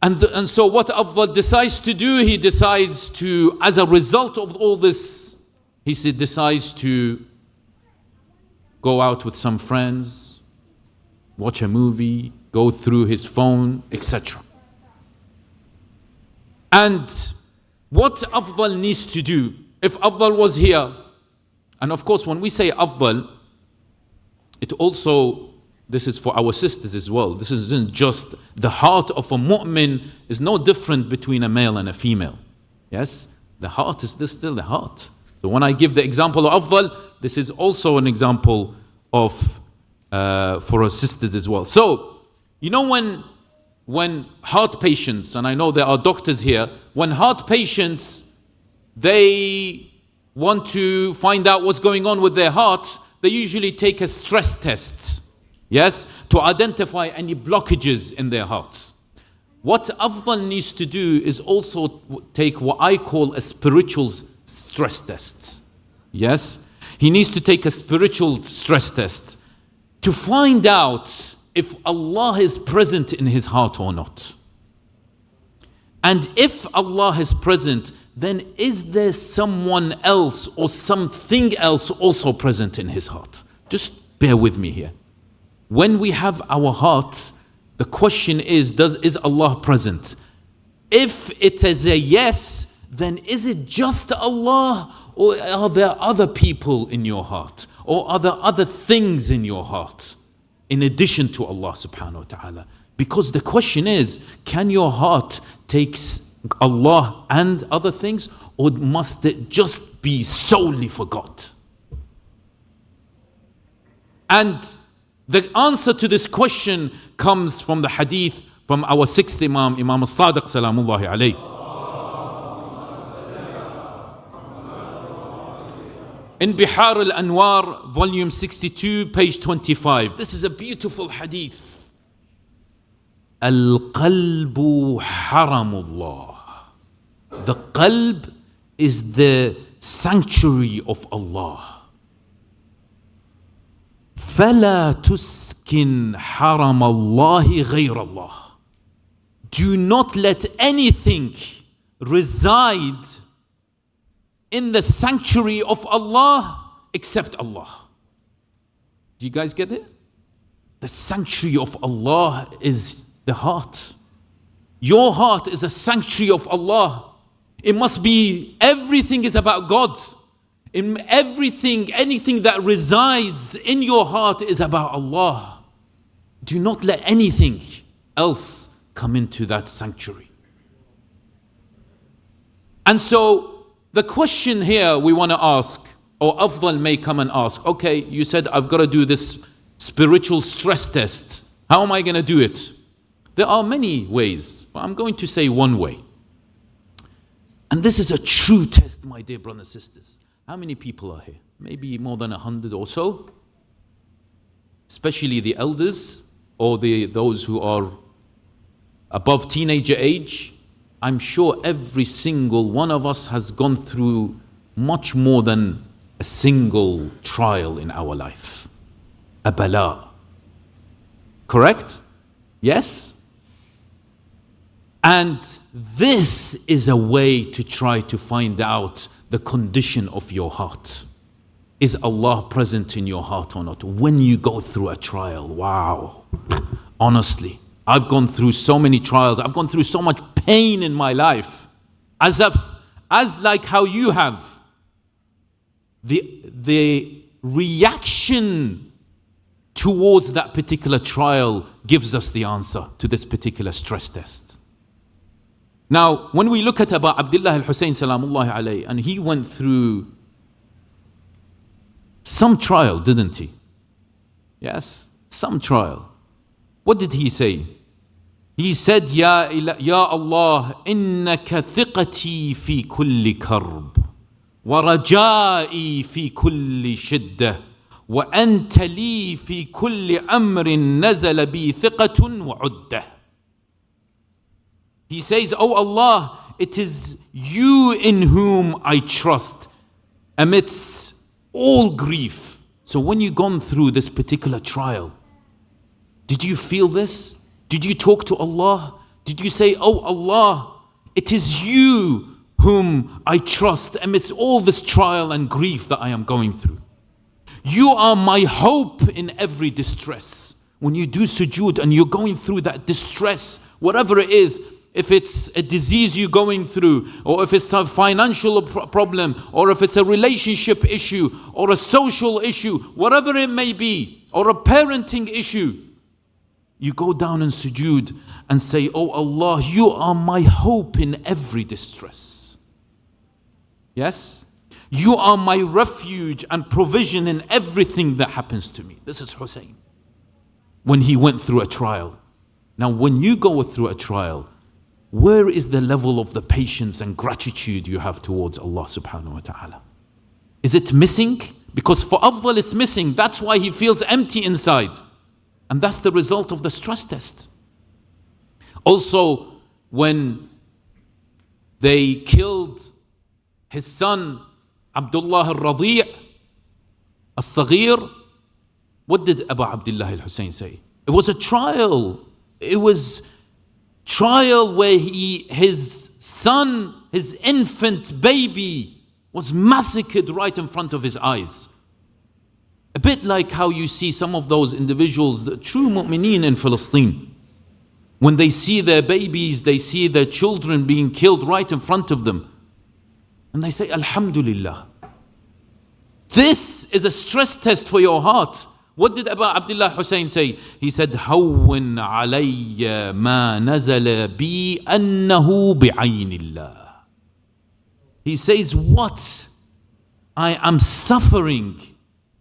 And so what Afdal decides to do, he decides to, as a result of all this, he decides to go out with some friends, watch a movie, go through his phone, etc. And what Afdal needs to do, if Afdal was here, and of course when we say Afdal, it also, this is for our sisters as well, this isn't just the heart of a mu'min is no different between a male and a female. Yes, the heart is still the heart. So when I give the example of Afdal, this is also an example of for our sisters as well. So, you know when heart patients, and I know there are doctors here, when heart patients, they want to find out what's going on with their heart, they usually take a stress test, yes, to identify any blockages in their heart. What Afdal needs to do is also take what I call a spiritual stress test. Yes, he needs to take a spiritual stress test to find out if Allah is present in his heart or not. And if Allah is present, then is there someone else or something else also present in his heart? Just bear with me here. When we have our heart, the question is Allah present? If it is a yes, then is it just Allah, or are there other people in your heart? Or are there other things in your heart in addition to Allah subhanahu wa ta'ala? Because the question is, can your heart take Allah and other things, or must it just be solely for God? And the answer to this question comes from the hadith from our sixth Imam, Imam As-Sadiq salamullahi alayhi. In Bihar al-Anwar, volume 62, page 25. This is a beautiful hadith. Al-Qalbu Haramullah. The qalb is the sanctuary of Allah. فَلَا تُسْكِنْ حَرَمَ اللَّهِ غَيْرَ اللَّهِ. Do not let anything reside in the sanctuary of Allah except Allah. Do you guys get it? The sanctuary of Allah is the heart. Your heart is a sanctuary of Allah. It must be, everything is about God. In everything, anything that resides in your heart is about Allah. Do not let anything else come into that sanctuary. And so the question here we want to ask, or Afdal may come and ask, okay, you said I've got to do this spiritual stress test. How am I going to do it? There are many ways, but I'm going to say one way. And this is a true test, my dear brothers and sisters. How many people are here? Maybe more than 100 or so. Especially the elders or those who are above teenager age. I'm sure every single one of us has gone through much more than a single trial in our life. A bala. Correct? Yes? And this is a way to try to find out the condition of your heart. Is Allah present in your heart or not? When you go through a trial, wow. Honestly, I've gone through so many trials. I've gone through so much pain in my life. As like how you have. The reaction towards that particular trial gives us the answer to this particular stress test. Now, when we look at Abu Abdullah Al-Hussain salamullahi alayhi, and he went through some trial, didn't he? Yes, some trial. What did he say? He said, Ya Allah, innaka thiqati fi kulli karb, wa raja'i fi kulli shiddah, wa anta li fi kulli amrin nazala bi thiqatun wa uddah. He says, Oh Allah, it is you in whom I trust amidst all grief. So when you've gone through this particular trial, did you feel this? Did you talk to Allah? Did you say, Oh Allah, it is you whom I trust amidst all this trial and grief that I am going through. You are my hope in every distress. When you do sujood and you're going through that distress, whatever it is, if it's a disease you're going through, or if it's a financial problem, or if it's a relationship issue, or a social issue, whatever it may be, or a parenting issue, you go down in sujood and say, Oh Allah, you are my hope in every distress. Yes? You are my refuge and provision in everything that happens to me. This is Hussein. When he went through a trial. Now when you go through a trial, where is the level of the patience and gratitude you have towards Allah subhanahu wa ta'ala? Is it missing? Because for Afdal it's missing. That's why he feels empty inside. And that's the result of the stress test. Also, when they killed his son, Abdullah al-Radi' al-Saghir, what did Abu Abdullah al-Hussain say? It was a trial. It was trial where his son, his infant baby, was massacred right in front of his eyes. A bit like how you see some of those individuals, the true mu'mineen in Palestine. When they see their babies, they see their children being killed right in front of them. And they say, Alhamdulillah. This is a stress test for your heart. What did Abu Abdullah Hussain say? He said, Hawwin alayya ma nazala bi annahu bi'aynillah. He says, what I am suffering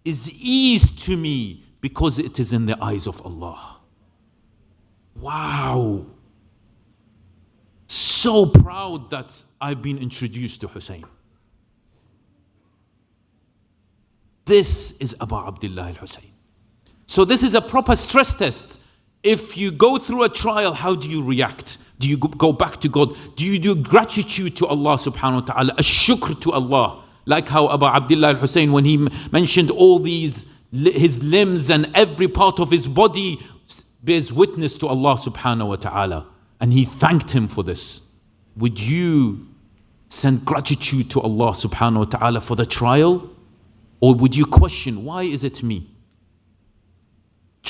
is ease to me because it is in the eyes of Allah. Wow. So proud that I've been introduced to Hussein. This is Abu Abdullah al-Hussain. So this is a proper stress test. If you go through a trial, how do you react? Do you go back to God? Do you do gratitude to Allah subhanahu wa ta'ala? A shukr to Allah. Like how Abu Abdullah al-Hussain, when he mentioned all these, his limbs and every part of his body bears witness to Allah subhanahu wa ta'ala. And he thanked him for this. Would you send gratitude to Allah subhanahu wa ta'ala for the trial? Or would you question, why is it me?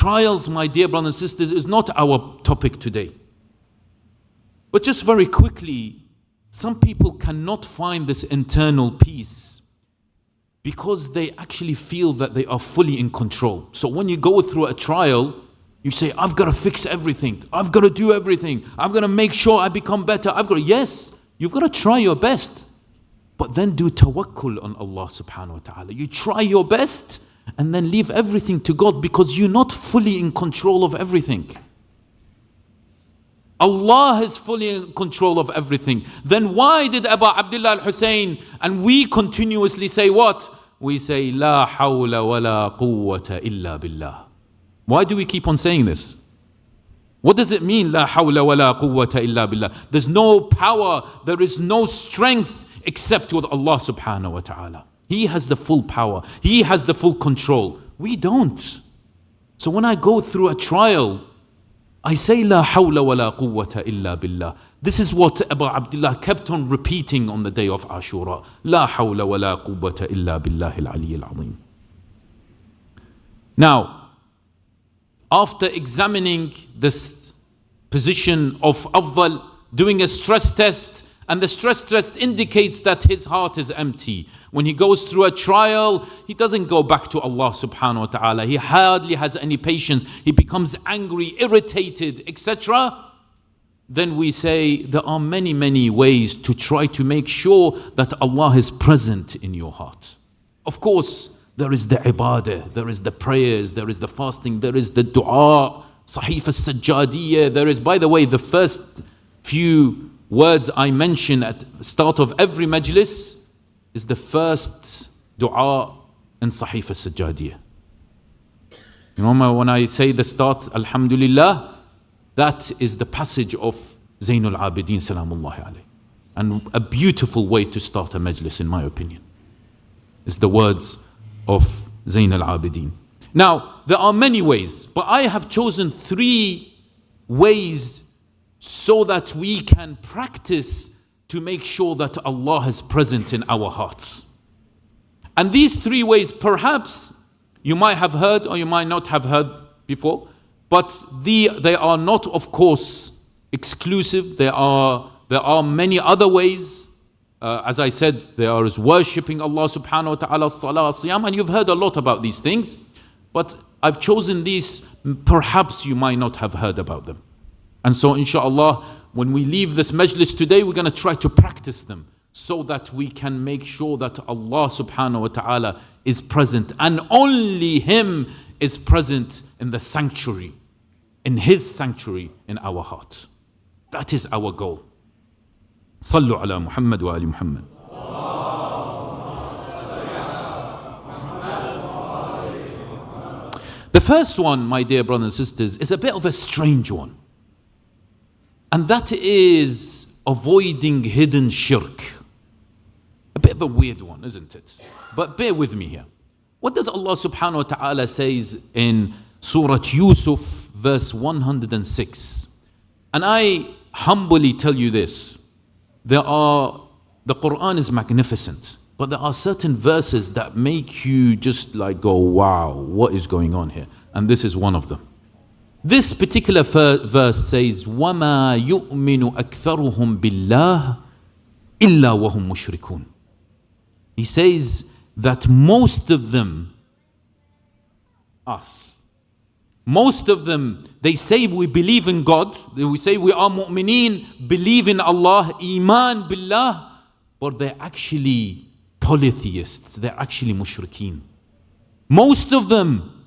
trials, my dear brothers and sisters, is not our topic today. But just very quickly, some people cannot find this internal peace because they actually feel that they are fully in control. So when you go through a trial, you say, I've got to fix everything. I've got to do everything. I'm going to make sure I become better. Yes, you've got to try your best. But then do tawakkul on Allah subhanahu wa ta'ala. You try your best and then leave everything to God because you're not fully in control of everything. Allah is fully in control of everything. Then why did Abu Abdullah Al-Hussain and we continuously say what? We say, La hawla wa la quwwata illa billah. Why do we keep on saying this? What does it mean, La hawla wa la quwwata illa billah? There's no power, there is no strength except with Allah subhanahu wa ta'ala. He has the full power. He has the full control. We don't. So when I go through a trial, I say, La hawla wa la quwwata illa billah. This is what Abu Abdullah kept on repeating on the day of Ashura. La hawla wa la quwwata illa billahi al-ali al-azim. Now, after examining this position of Afdal, doing a stress test, and the stress test indicates that his heart is empty. When he goes through a trial, he doesn't go back to Allah subhanahu wa ta'ala. He hardly has any patience. He becomes angry, irritated, etc. Then we say there are many, many ways to try to make sure that Allah is present in your heart. Of course, there is the ibadah, there is the prayers, there is the fasting, there is the dua, Sahif al-Sajjadiyya. There is, by the way, the first few words I mention at the start of every majlis is the first dua in Sahif al-Sajjadiyya. You know, when I say the start, Alhamdulillah, that is the passage of Zainul Abidin Salamullahi alayhi. And a beautiful way to start a majlis, in my opinion, is the words of Zain al-Abidin. Now, there are many ways, but I have chosen 3 ways so that we can practice to make sure that Allah is present in our hearts. And these 3 ways, perhaps you might have heard or you might not have heard before, but they are not, of course, exclusive. There are many other ways. As I said, there is worshipping Allah subhanahu wa ta'ala, salah, siyam, and you've heard a lot about these things. But I've chosen these, perhaps you might not have heard about them. And so inshallah, when we leave this majlis today, we're going to try to practice them so that we can make sure that Allah subhanahu wa ta'ala is present, and only Him is present in the sanctuary, in His sanctuary in our heart. That is our goal. Sallu ala Muhammad wa ali Muhammad. The first one, my dear brothers and sisters, is a bit of a strange one. And that is avoiding hidden shirk. A bit of a weird one, isn't it? But bear with me here. What does Allah subhanahu wa ta'ala says in Surah Yusuf, verse 106? And I humbly tell you this. The Quran is magnificent, but there are certain verses that make you just like go, wow, what is going on here? And this is one of them. This particular verse says, وَمَا يُؤْمِنُ أَكْثَرُهُمْ بِاللَّهِ إِلَّا وَهُمْ مُشْرِكُونَ. He says that most of them, most of them, they say we believe in God, we say we are mu'mineen, believe in Allah, iman billah, but they're actually polytheists, they're actually mushrikeen. Most of them,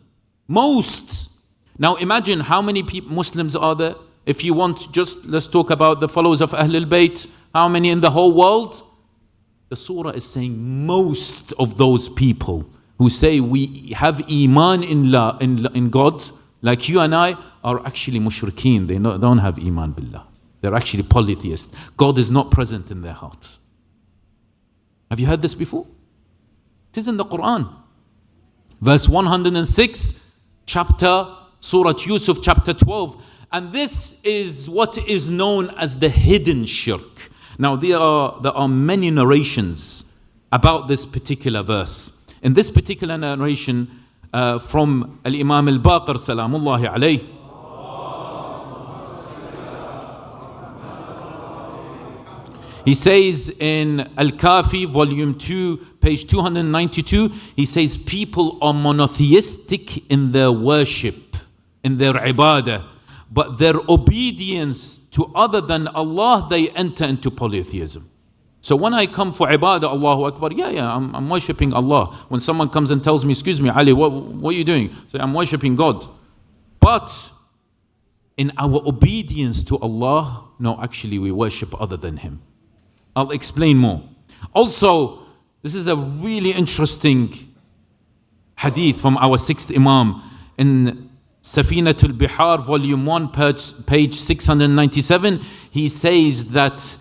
most. Now imagine how many Muslims are there. If you want, just let's talk about the followers of Ahlul Bayt. How many in the whole world? The surah is saying most of those people who say we have iman in God, like you and I, are actually mushrikeen. They don't have iman billah. They're actually polytheists. God is not present in their heart. Have you heard this before? It is in the Quran. Verse 106, Surah Yusuf, chapter 12. And this is what is known as the hidden shirk. Now there are many narrations about this particular verse. In this particular narration, from Al-Imam Al-Baqir Salamullahi alayh. He says in Al-Kafi, volume 2, page 292, he says people are monotheistic in their worship, in their ibadah, but their obedience to other than Allah, they enter into polytheism. So when I come for ibadah, Allahu Akbar, I'm worshipping Allah. When someone comes and tells me, excuse me, Ali, what are you doing? So I'm worshipping God. But in our obedience to Allah, no, actually we worship other than Him. I'll explain more. Also, this is a really interesting hadith from our sixth Imam in Safinatul Bihar, volume 1, page 697. He says that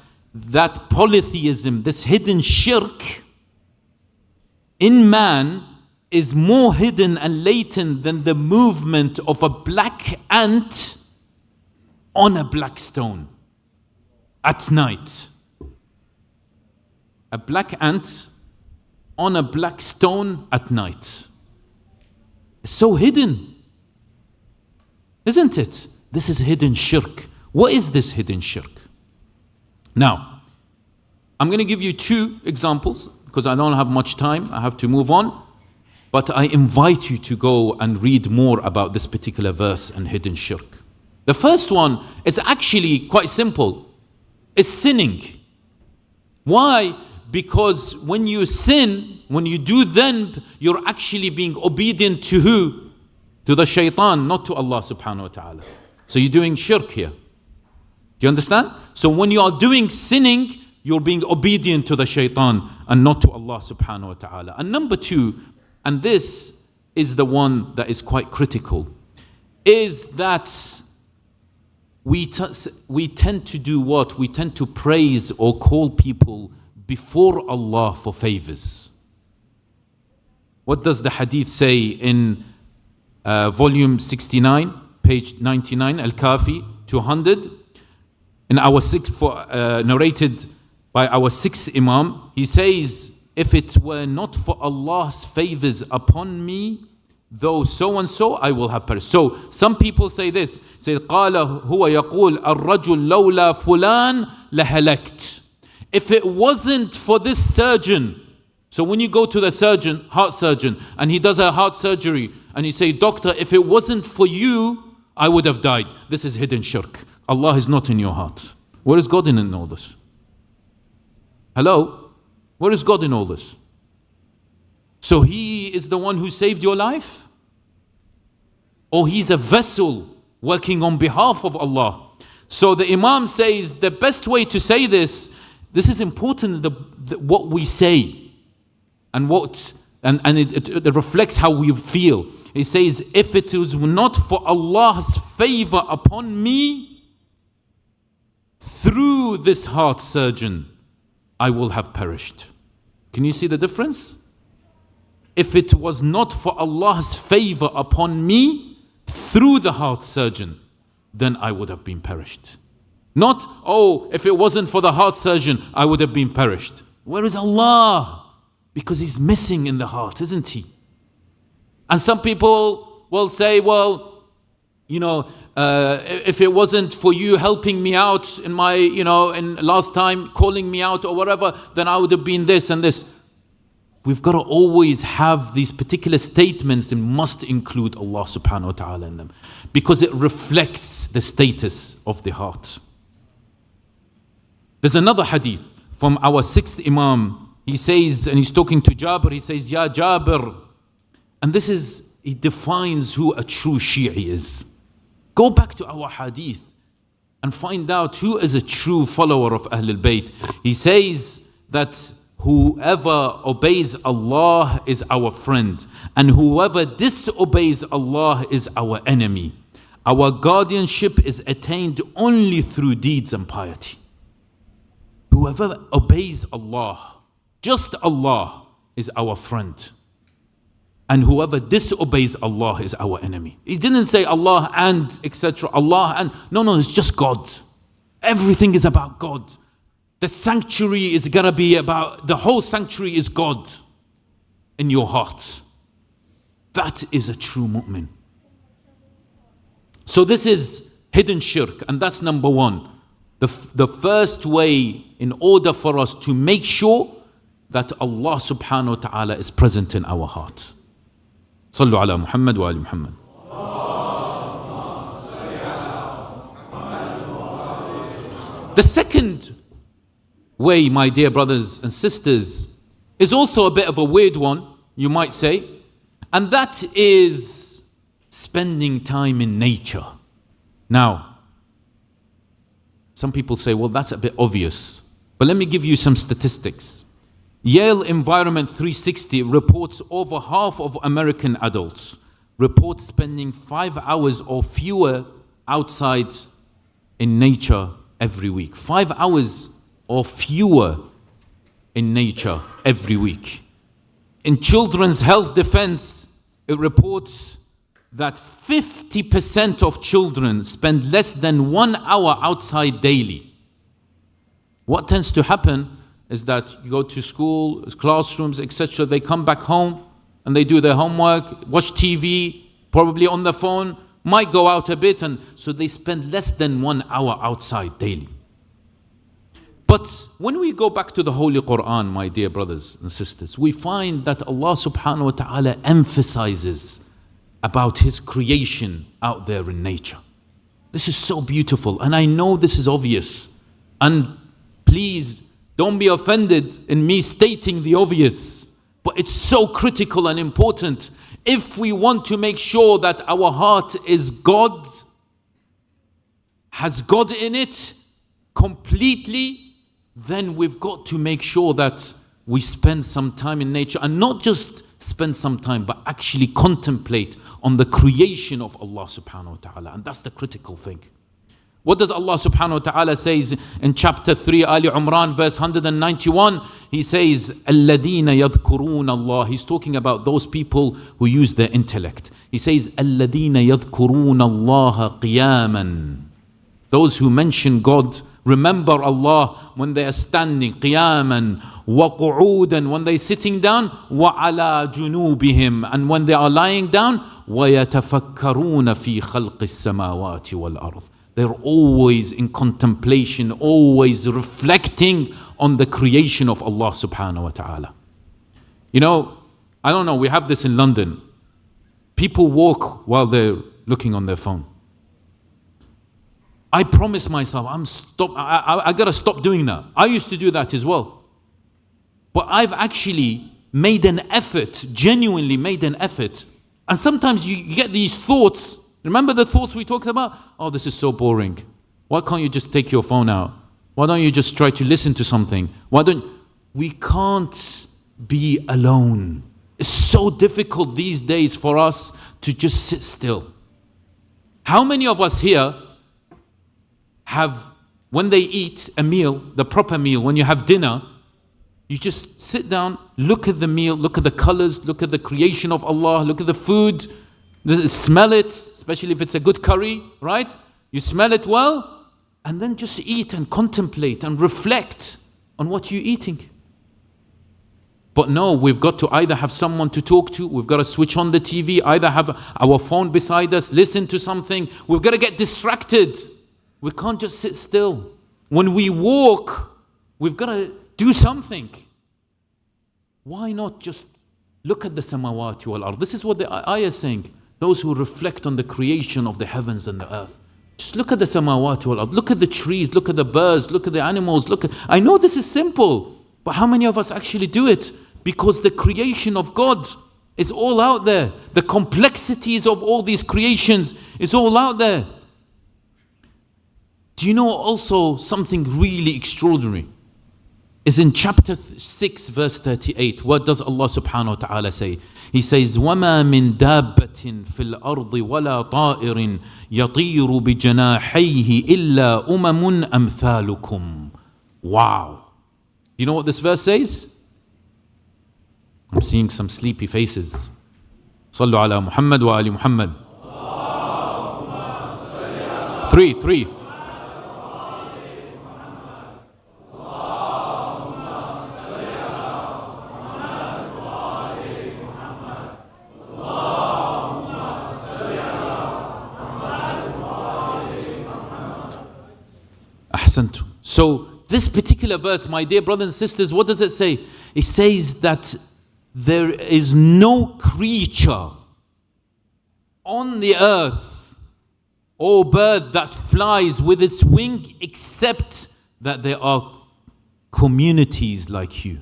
polytheism, this hidden shirk in man is more hidden and latent than the movement of a black ant on a black stone at night. A black ant on a black stone at night. It's so hidden, isn't it? This is hidden shirk. What is this hidden shirk? Now, I'm going to give you 2 examples because I don't have much time. I have to move on. But I invite you to go and read more about this particular verse and hidden shirk. The first one is actually quite simple. It's sinning. Why? Because when you sin, when you do dhanb, you're actually being obedient to who? To the shaitan, not to Allah subhanahu wa ta'ala. So you're doing shirk here. Do you understand? So when you are doing sinning, you're being obedient to the shaitan and not to Allah subhanahu wa ta'ala. And number 2, and this is the one that is quite critical, is that we tend to do what? We tend to praise or call people before Allah for favors. What does the hadith say in volume 69, page 99, Al-Kafi, 200? In our narrated by our sixth Imam, he says, if it were not for Allah's favors upon me, though so and so, I will have perished. So some people say this, say, قال هو يقول الرجل لولا فلان لهلكت. If it wasn't for this surgeon, so when you go to the surgeon, heart surgeon, and he does a heart surgery, and you say, doctor, if it wasn't for you, I would have died. This is hidden shirk. Allah is not in your heart. Where is God in all this? Hello? Where is God in all this? So He is the one who saved your life? Or He's a vessel working on behalf of Allah? So the Imam says the best way to say this is important, what we say and it reflects how we feel. He says, if it was not for Allah's favor upon me, through this heart surgeon, I will have perished. Can you see the difference? If it was not for Allah's favor upon me, through the heart surgeon, then I would have been perished. Not, if it wasn't for the heart surgeon, I would have been perished. Where is Allah? Because He's missing in the heart, isn't He? And some people will say, if it wasn't for you helping me out in my, in last time, calling me out or whatever, then I would have been this and this. We've got to always have these particular statements and must include Allah subhanahu wa ta'ala in them, because it reflects the status of the heart. There's another hadith from our sixth Imam. He says, and he's talking to Jabir, he says, Ya Jabir. And he defines who a true Shi'i is. Go back to our hadith and find out who is a true follower of Ahlul Bayt. He says that whoever obeys Allah is our friend, and whoever disobeys Allah is our enemy. Our guardianship is attained only through deeds and piety. Whoever obeys Allah, just Allah, is our friend. And whoever disobeys Allah is our enemy. He didn't say Allah and etc. Allah and, no, it's just God. Everything is about God. The sanctuary is going to be about, the whole sanctuary is God in your heart. That is a true mu'min. So this is hidden shirk, and that's number one. The first way in order for us to make sure that Allah subhanahu wa ta'ala is present in our heart. Sallu ala Muhammad wa ali Muhammad. The second way, my dear brothers and sisters, is also a bit of a weird one, you might say, and that is spending time in nature. Now, some people say, well, that's a bit obvious, but let me give you some statistics. Yale Environment 360 reports over half of American adults report spending 5 hours or fewer outside in nature every week. 5 hours or fewer in nature every week. In Children's Health Defense, it reports that 50% of children spend less than 1 hour outside daily. What tends to happen is that you go to school, classrooms, etc. They come back home and they do their homework, watch TV, probably on the phone, might go out a bit, and so they spend less than 1 hour outside daily. But when we go back to the Holy Quran, my dear brothers and sisters, we find that Allah subhanahu wa ta'ala emphasizes about His creation out there in nature. This is so beautiful, and I know this is obvious, and please don't be offended in me stating the obvious, but it's so critical and important. If we want to make sure that our heart is God, has God in it completely, then we've got to make sure that we spend some time in nature, and not just spend some time, but actually contemplate on the creation of Allah subhanahu wa ta'ala. And that's the critical thing. What does Allah subhanahu wa ta'ala says in chapter 3, Ali Imran, verse 191? He says, الَّذِينَ يَذْكُرُونَ Allah. He's talking about those people who use their intellect. He says, الَّذِينَ يَذْكُرُونَ اللَّهَ قِيَامًا. Those who mention God, remember Allah when they are standing, قِيَامًا وَقُعُودًا, when they're sitting down, وَعَلَى جُنُوبِهِمْ, and when they are lying down, وَيَتَفَكَّرُونَ فِي خَلْقِ السَّمَاوَاتِ وَالْأَرْضِ. They're always in contemplation, always reflecting on the creation of Allah subhanahu wa ta'ala. You know, I don't know, we have this in London. People walk while they're looking on their phone. I promise myself, I gotta stop doing that. I used to do that as well. But I've actually made an effort, genuinely made an effort. And sometimes you get these thoughts. Remember the thoughts we talked about? Oh, this is so boring. Why can't you just take your phone out? Why don't you just try to listen to something? We can't be alone. It's so difficult these days for us to just sit still. How many of us here have, when they eat a meal, the proper meal, when you have dinner, you just sit down, look at the meal, look at the colors, look at the creation of Allah, look at the food, smell it, especially if it's a good curry, right? You smell it well, and then just eat and contemplate and reflect on what you're eating. But no, we've got to either have someone to talk to, we've got to switch on the TV, either have our phone beside us, listen to something. We've got to get distracted. We can't just sit still. When we walk, we've got to do something. Why not just look at the samawati wal ard? This is what the ayah is saying. Those who reflect on the creation of the heavens and the earth. Just look at the samawati wal ard. Look at the trees, look at the birds, look at the animals. I know this is simple, but how many of us actually do it? Because the creation of God is all out there. The complexities of all these creations is all out there. Do you know also something really extraordinary? Is in chapter 6 verse 38. What does Allah subhanahu wa ta'ala say? He says, وَمَا مِن دَابَّةٍ فِي الْأَرْضِ وَلَا طَائِرٍ يَطِيرُ بِجَنَاحَيْهِ إِلَّا أُمَمٌ أَمْثَالُكُمْ. Wow. Do you know what this verse says? I'm seeing some sleepy faces. Sallu ala Muhammad wa ali Muhammad. Three. Ahsantum. So this particular verse, my dear brothers and sisters, what does it say? It says that there is no creature on the earth or bird that flies with its wing except that there are communities like you.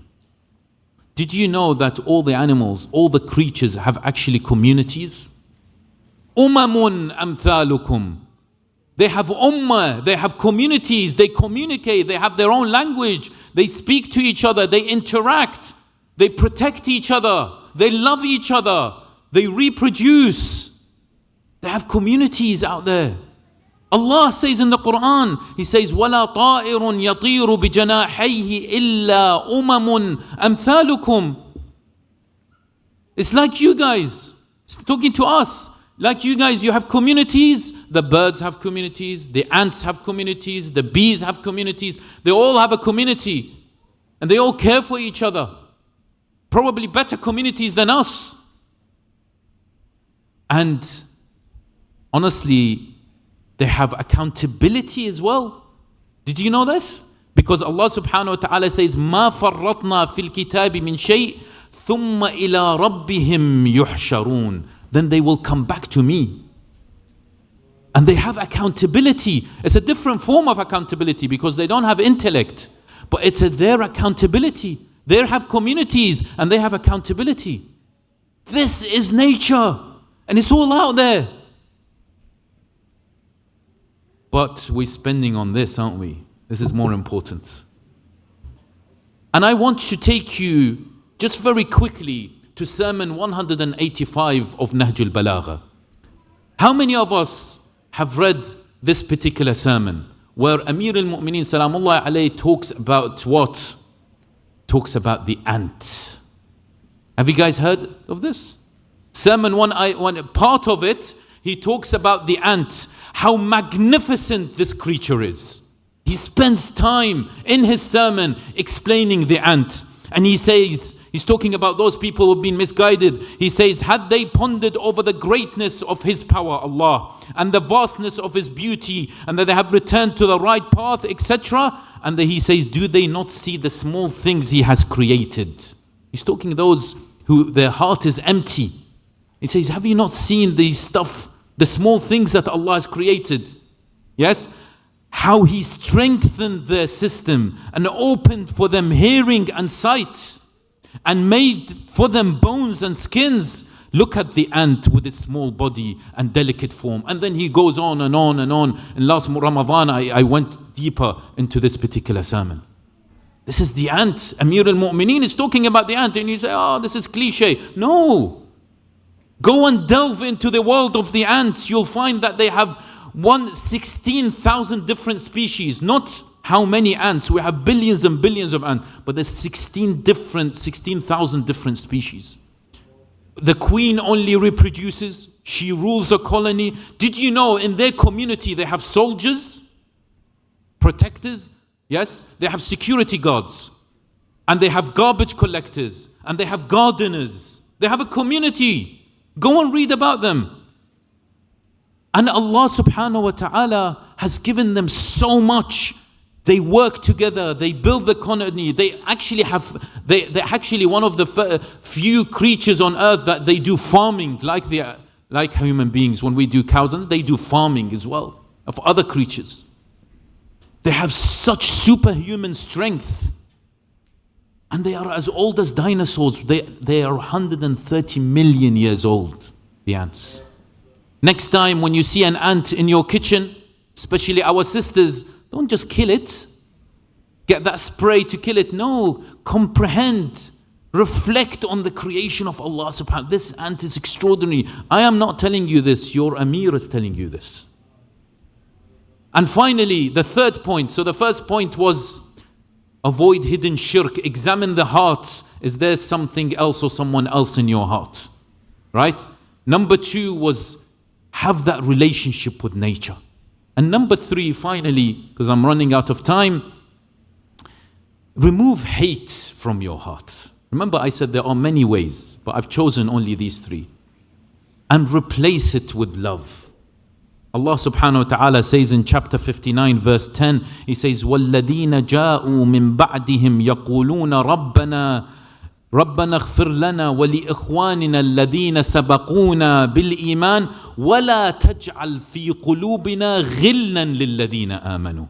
Did you know that all the animals, all the creatures have actually communities? Umamun amthalukum. They have ummah, they have communities, they communicate, they have their own language, they speak to each other, they interact, they protect each other, they love each other, they reproduce. They have communities out there. Allah says in the Quran, He says, وَلَا طَائِرٌ يَطِيرُ بِجَنَاحَيْهِ إِلَّا أُمَمٌ أَمْثَالُكُمْ. It's like you guys. It's talking to us. Like you guys, you have communities. The birds have communities. The ants have communities. The bees have communities. They all have a community. And they all care for each other. Probably better communities than us. And honestly, they have accountability as well. Did you know this? Because Allah subhanahu wa ta'ala says, مَا فَرَّطْنَا فِي الْكِتَابِ مِنْ شَيْءٍ ثُمَّ إِلَىٰ رَبِّهِمْ يُحْشَرُونَ. Then they will come back to me. And they have accountability. It's a different form of accountability because they don't have intellect. But it's their accountability. They have communities and they have accountability. This is nature. And it's all out there. But we're spending on this, aren't we? This is more important. And I want to take you just very quickly to Sermon 185 of Nahj al-Balagha. How many of us have read this particular sermon where Amir al-Mu'mineen Salamullah alayhi talks about what? Talks about the ant. Have you guys heard of this? Sermon one part of it, he talks about the ant. How magnificent this creature is. He spends time in his sermon explaining the ant. And he says, he's talking about those people who have been misguided. He says, had they pondered over the greatness of His power, Allah, and the vastness of His beauty, and that they have returned to the right path, etc. And then he says, do they not see the small things He has created? He's talking to those who their heart is empty. He says, have you not seen these stuff, the small things that Allah has created? Yes? How He strengthened their system and opened for them hearing and sight and made for them bones and skins. Look at the ant with its small body and delicate form. And then he goes on and on and on. And last Ramadan, I went deeper into this particular sermon. This is the ant. Amir al-Mu'mineen is talking about the ant. And you say, oh, this is cliche. No. Go and delve into the world of the ants. You'll find that they have 16,000 different species. Not how many ants. We have billions and billions of ants. But there's 16,000 different species. The queen only reproduces. She rules a colony. Did you know in their community they have soldiers? Protectors? Yes. They have security guards. And they have garbage collectors. And they have gardeners. They have a community. Go and read about them. And Allah subhanahu wa ta'ala has given them so much. They work together, they build the colony, they're actually one of the few creatures on earth that they do farming like human beings. When we do cows, they do farming as well of other creatures. They have such superhuman strength. And they are as old as dinosaurs. They are 130 million years old, the ants. Next time when you see an ant in your kitchen, especially our sisters, don't just kill it. Get that spray to kill it. No, comprehend. Reflect on the creation of Allah subhanahu wa ta'ala. This ant is extraordinary. I am not telling you this. Your Amir is telling you this. And finally, the third point. So the first point was avoid hidden shirk. Examine the heart. Is there something else or someone else in your heart? Right? Number 2 was have that relationship with nature. And number 3, finally, because I'm running out of time, remove hate from your heart. Remember I said there are many ways, but I've chosen only these 3. And replace it with love. Allah subhanahu wa ta'ala says in chapter 59 verse 10, He says, وَالَّذِينَ جَاءُوا مِن بَعْدِهِمْ يَقُولُونَ رَبَّنَا اغْفِرْ لَنَا وَلِإِخْوَانِنَا الَّذِينَ سَبَقُونَا بِالْإِيمَانِ وَلَا تَجْعَلْ فِي قُلُوبِنَا غِلًّا لِلَّذِينَ آمَنُوا.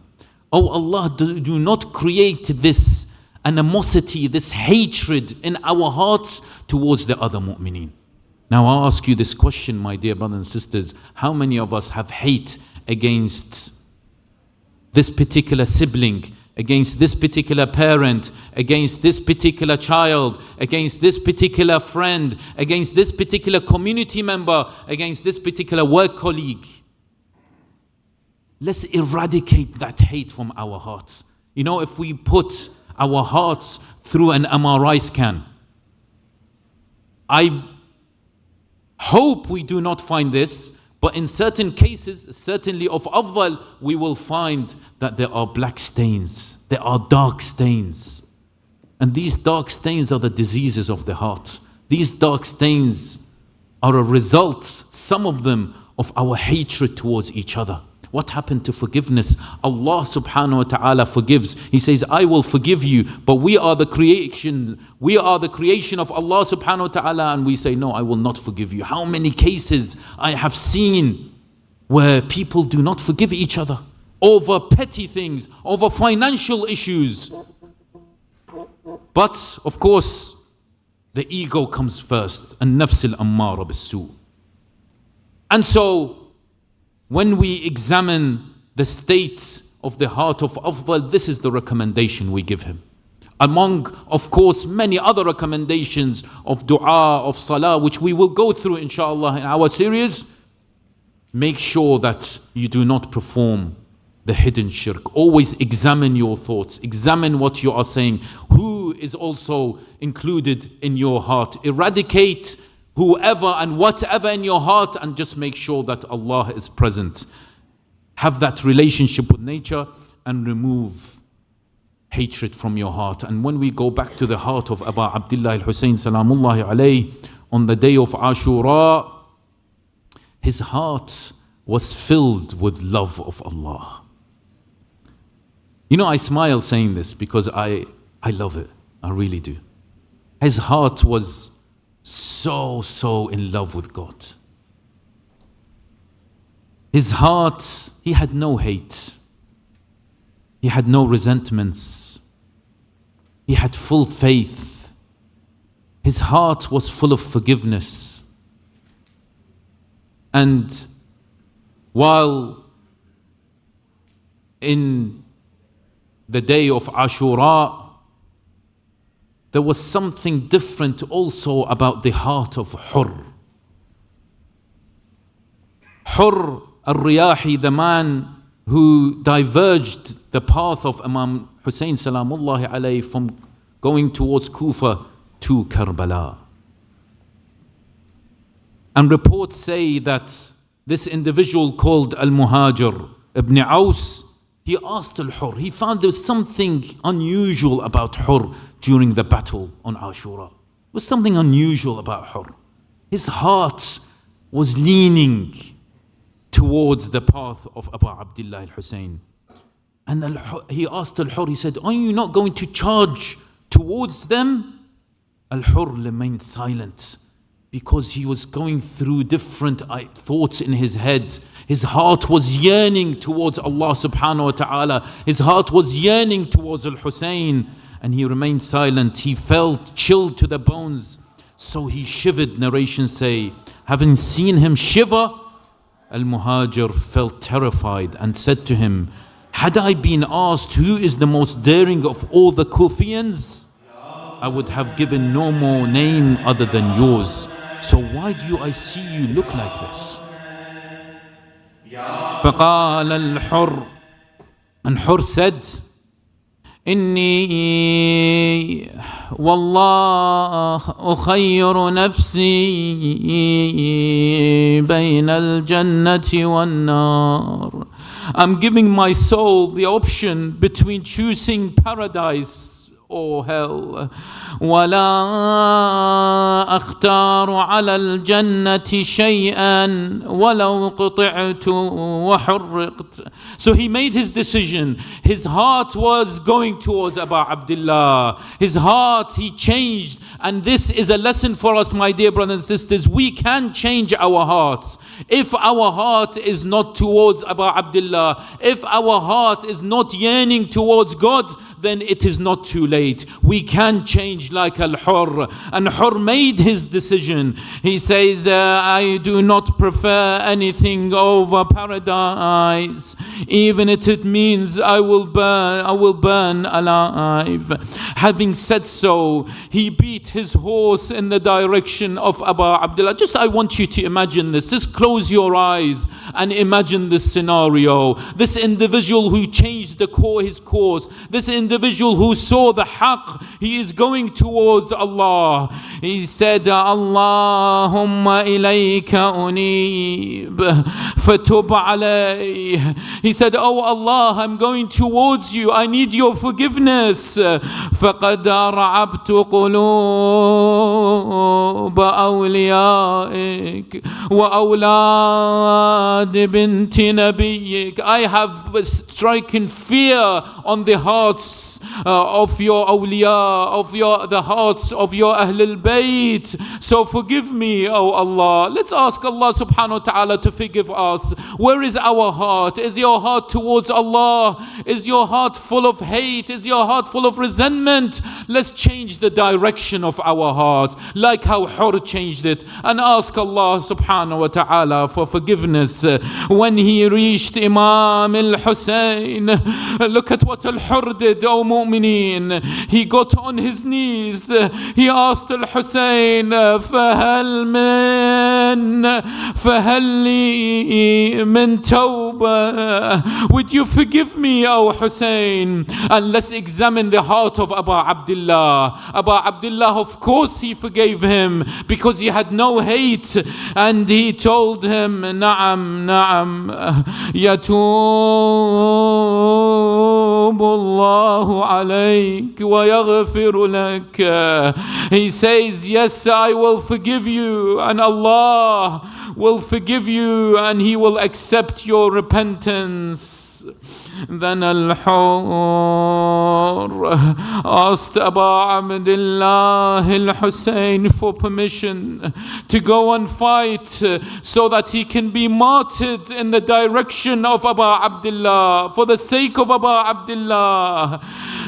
Oh Allah, do not create this animosity, this hatred in our hearts towards the other mu'mineen. Now I ask you this question, my dear brothers and sisters. How many of us have hate against this particular sibling, against this particular parent, against this particular child, against this particular friend, against this particular community member, against this particular work colleague? Let's eradicate that hate from our hearts. You know, if we put our hearts through an MRI scan, I hope we do not find this, but in certain cases, certainly of Afdal, we will find that there are black stains, there are dark stains. And these dark stains are the diseases of the heart. These dark stains are a result, some of them, of our hatred towards each other. What happened to forgiveness? Allah subhanahu wa ta'ala forgives. He says, I will forgive you, but we are the creation of Allah subhanahu wa ta'ala, and we say, no, I will not forgive you. How many cases I have seen where people do not forgive each other over petty things, over financial issues. But of course, the ego comes first, and nafs al-ammara bis-su. And so, when we examine the state of the heart of Afdal, this is the recommendation we give him. Among, of course, many other recommendations of dua, of salah, which we will go through inshallah in our series, make sure that you do not perform the hidden shirk. Always examine your thoughts, examine what you are saying, who is also included in your heart. Eradicate whoever and whatever in your heart, and just make sure that Allah is present. Have that relationship with nature and remove hatred from your heart. And when we go back to the heart of Aba Abdullah Al-Hussain salamullahi alayhi, on the day of Ashura, his heart was filled with love of Allah. You know, I smile saying this because I love it. I really do. His heart was so in love with God. His heart, he had no hate. He had no resentments. He had full faith. His heart was full of forgiveness. And while in the day of Ashura, there was something different also about the heart of Hurr. Hurr al-Riyahi, the man who diverged the path of Imam Hussein salamullahi alayhi from going towards Kufa to Karbala. And reports say that this individual called Al-Muhajir ibn Aus, he asked Al-Hurr, he found there was something unusual about Hurr during the battle on Ashura. There was something unusual about Hurr. His heart was leaning towards the path of Abu Abdullah Al-Hussain. And he asked Al-Hurr, he said, are you not going to charge towards them? Al-Hurr remained silent because he was going through different thoughts in his head. His heart was yearning towards Allah subhanahu wa ta'ala. His heart was yearning towards Al-Hussain, and he remained silent. He felt chilled to the bones, so he shivered, narrations say. Having seen him shiver, Al-Muhajir felt terrified and said to him, had I been asked who is the most daring of all the Kufians, I would have given no more name other than yours. So why do I see you look like this? فقال الحر, and Hurr said, إني والله أخير نفسي بين الجنة والنار. I'm giving my soul the option between choosing paradise or hell. ولا أختار على الجنة شيئا ولو قطعت وحرقت. So he made his decision. His heart was going towards Abu Abdullah. His heart, he changed. And this is a lesson for us, my dear brothers and sisters. We can change our hearts. If our heart is not towards Abu Abdullah, if our heart is not yearning towards God, then it is not too late. We can change like Al-Hurr. And Hurr made his decision. He says, I do not prefer anything over paradise, even if it means I will burn alive. Having said so, he beat his horse in the direction of Abu Abdullah. I want you to imagine this. Just close your eyes and imagine this scenario. This individual who changed his course. This individual who saw the haqq. He is going towards Allah. He said, Allahumma ilayka unib fatub alayh. He said, oh Allah, I'm going towards you. I need your forgiveness. فَقَدْ أَرْعَبْتُ قُلُوبَ أَوْلِيَائِكَ وَأَوْلَادِ بِنْتِ نَبِيِّكَ. I have stricken fear on the hearts of your awliya, the hearts of your Ahlul Bayt. So forgive me, oh Allah. Let's ask Allah subhanahu wa ta'ala to forgive us. Where is our heart? Is your heart towards Allah? Is your heart full of hate? Is your heart full of resentment? Let's change the direction of our heart, like how Hurr changed it, and ask Allah subhanahu wa ta'ala for forgiveness. When he reached Imam Hussein, look at what Al-Hurr did, O mu'mineen. He got on his knees. He asked Al-Hussein, فَهَلْ لِي مِن tawbah? Would you forgive me, O Hussein? And let's examine the heart of Abu Abdullah. Abu Abdullah, of course he forgave him because he had no hate. And he told him, Na'am, يَتُوبُ اللَّهُ عَلَيْكَ وَيَغْفِرُ لَكَ. He says, yes, I will forgive you, and Allah will forgive you, and He will accept your repentance. Then Al-Hurr asked Abu Abdullah Al-Hussein for permission to go and fight so that he can be martyred in the direction of Abu Abdullah, for the sake of Abu Abdullah.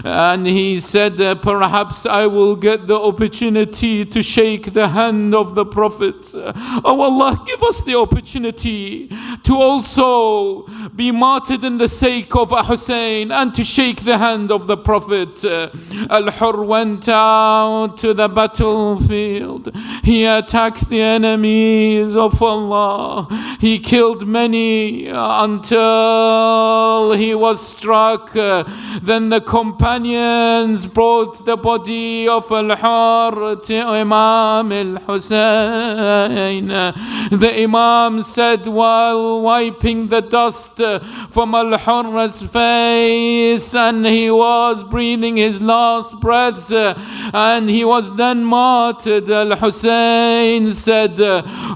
And he said, perhaps I will get the opportunity to shake the hand of the Prophet. Oh Allah, give us the opportunity to also be martyred in the sake of Hussein and to shake the hand of the Prophet. Al-Hurr went out to the battlefield. He attacked the enemies of Allah. He killed many until he was struck. Then the companions brought the body of Al-Hurr to Imam Al-Hussein. The Imam said, while wiping the dust from Al-Hurr's face, and he was breathing his last breaths, and he was then martyred, Al-Hussein said,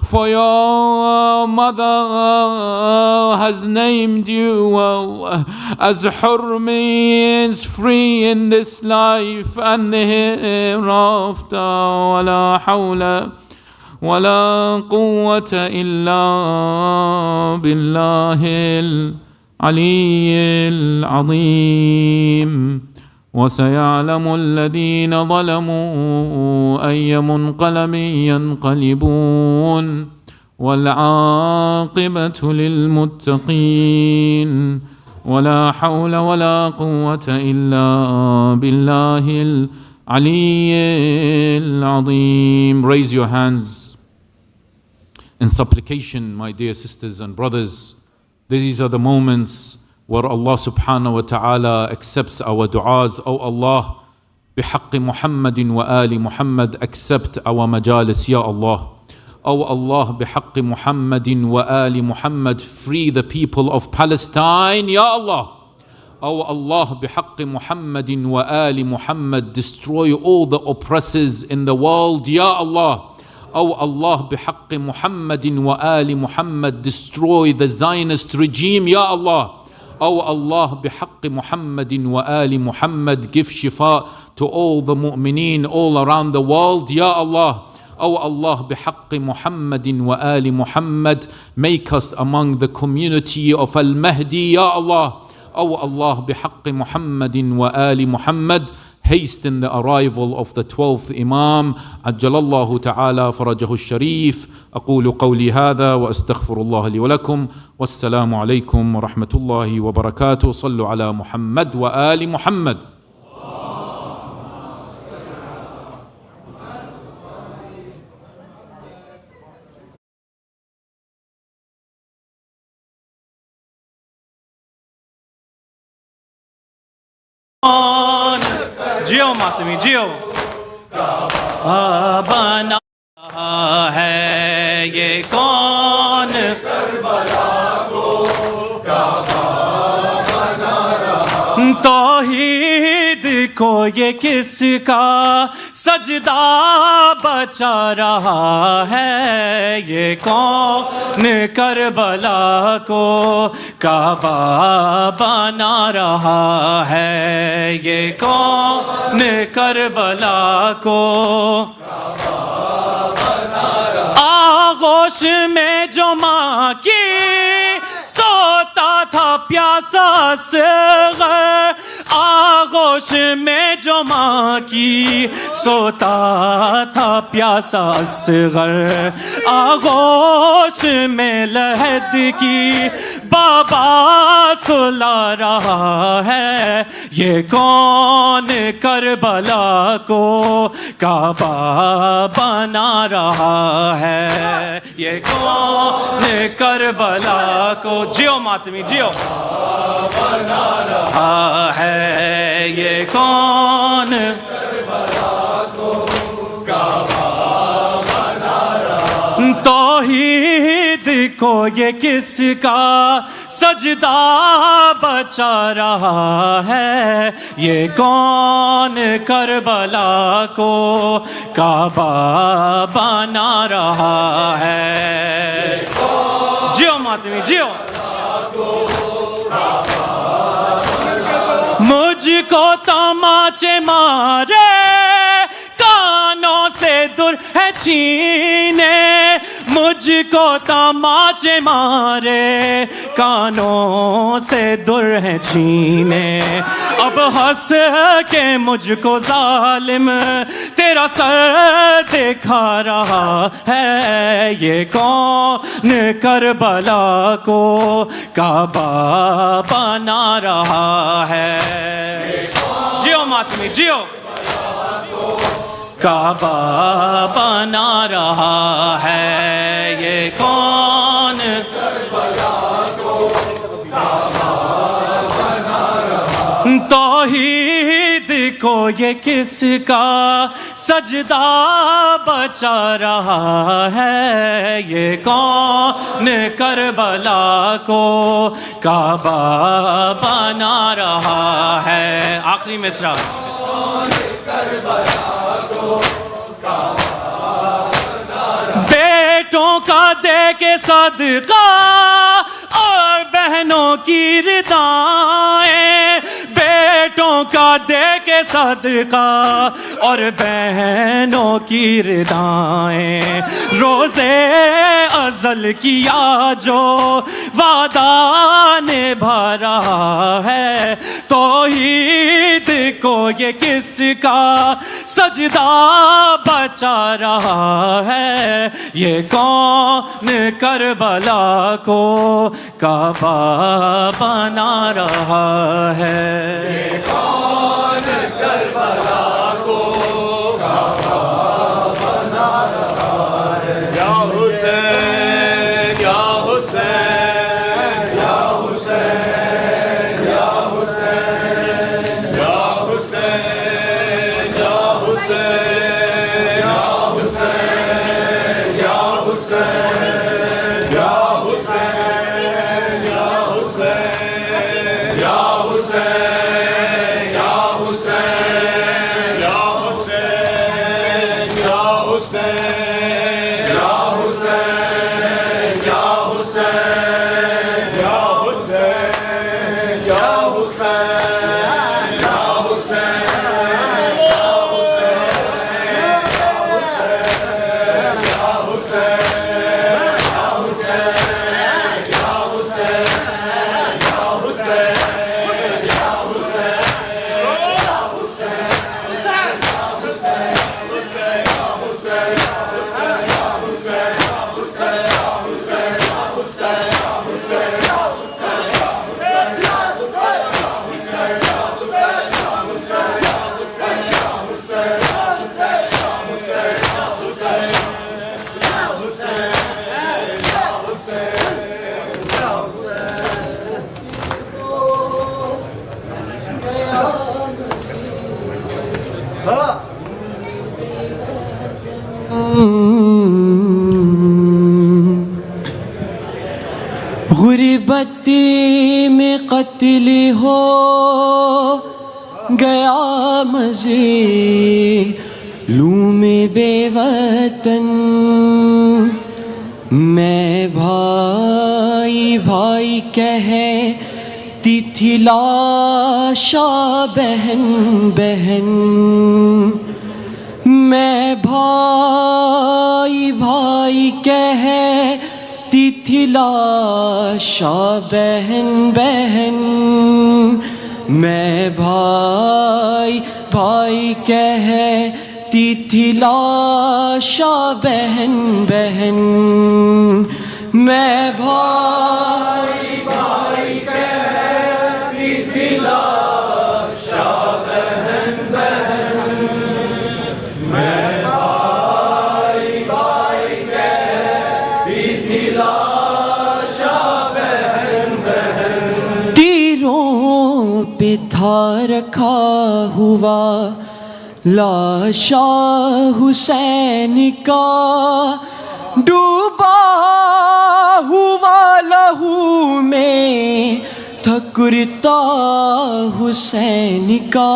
for your mother has named you well, as Hurr means free in this life and the hereafter. ولا حول ولا قوة إلا بالله العلي العظيم. وسيعلم الذين ظلموا أي منقلب ينقلبون والعاقبة للمتقين. ولا حول ولا قوة إلا بالله العلي العظيم. Raise your hands in supplication, my dear sisters and brothers. These are the moments where Allah subhanahu wa ta'ala accepts our du'as. Oh Allah, بحق محمد وآل محمد, accept our majalis, Ya Allah. Oh Allah, بحق محمد وآل محمد, free the people of Palestine, Ya Allah. O Allah, بحق محمد وآل Muhammad, destroy all the oppressors in the world, Ya Allah. O Allah, بحق محمد وآل Muhammad, destroy the Zionist regime, Ya Allah. O Allah, بحق محمد وآل Muhammad, give shifa to all the mu'mineen all around the world, Ya Allah. O Allah, بحق محمد وآل Muhammad, make us among the community of Al-Mahdi, Ya Allah. O Allah, بحق محمد وآل Muhammad, hasten the arrival of the 12th Imam, عجل الله تعالى فرجه الشريف. أقول قولي هذا وأستغفر الله لي ولكم، والسلام عليكم ورحمة الله وبركاته. صلوا على محمد وآل محمد. جیو ماتمی جیو بنا ہے یہ کون توحید کو یہ کس کا سجدہ بچا رہا ہے، یہ کون کربلا کو کعبہ بنا رہا ہے، یہ کون کربلا کو آغوش میں جو ماں کی سوتا تھا پیاسا صغر، آغوش میں جو ماں کی سوتا تھا پیاسا صغر، آغوش میں لحد کی بابا سلا رہا ہے، یہ کون کربلا کو کعبہ بنا رہا ہے، یہ کون کربلا کو جیو ماتمی جیو بنا رہا ہے، یہ کون کربلا کو کعبہ بنا رہا، توحید کو یہ کس کا سجدہ بچا رہا ہے، یہ کون کربلا کو کعبہ بنا رہا ہے، جیو ماتمی جیو مجھ کو تماچے مارے کانوں سے در ہے چھینے، مجھ کو تماچے مارے کانوں سے در ہے چھینے، اب ہنس کے مجھ کو ظالم تیرا سر دکھا رہا ہے، یہ کون کربلا کو کعبہ بنا رہا ہے، جیو ماتمی جیو کعبہ بنا رہا ہے، یہ کون کربلا کو کعبہ بنا رہا ہے، توحید کو یہ کس کا سجدہ بچا رہا ہے، یہ کون کربلا کو کعبہ بنا رہا ہے، آخری مصرع بیٹوں کا دے کے صدقہ اور بہنوں کی ردائیں، بیٹوں کا دے کے صدقہ اور بہنوں کی ردائیں، روزے ازل کیا جو وعدہ نبھا رہا ہے، توحید کو یہ کس کا سجدہ بچا رہا ہے، یہ کون کربلا کو کعبہ بنا رہا ہے، یہ کون کربلا کو کعبہ بنا رہا ہے، یا حسین یا حسین یا حسین یا حسین یا حسین یا حسین یا حسین یا حسین یا حسین یا حسین یا حسین غربتی میں قتل ہو گیا مظلوم بے وطن، میں بھائی بھائی کہتی تھی لاشا بہن بہن، میں بھائی بھائی کہتی تھی لاشا بہن بہن، میں بھائی بھائی کہتی تھی لاشا بہن بہن، میں بھائی بھائی کہتی تھی لاشا بہن بہن، میں بھائی بھائی کہتی تھی لاشا بہن بہن، تیروں پہ تھا رکھا ہوا لاشا حسین کا، ڈوبا ہوا لہو میں تھا کرتا حسین کا،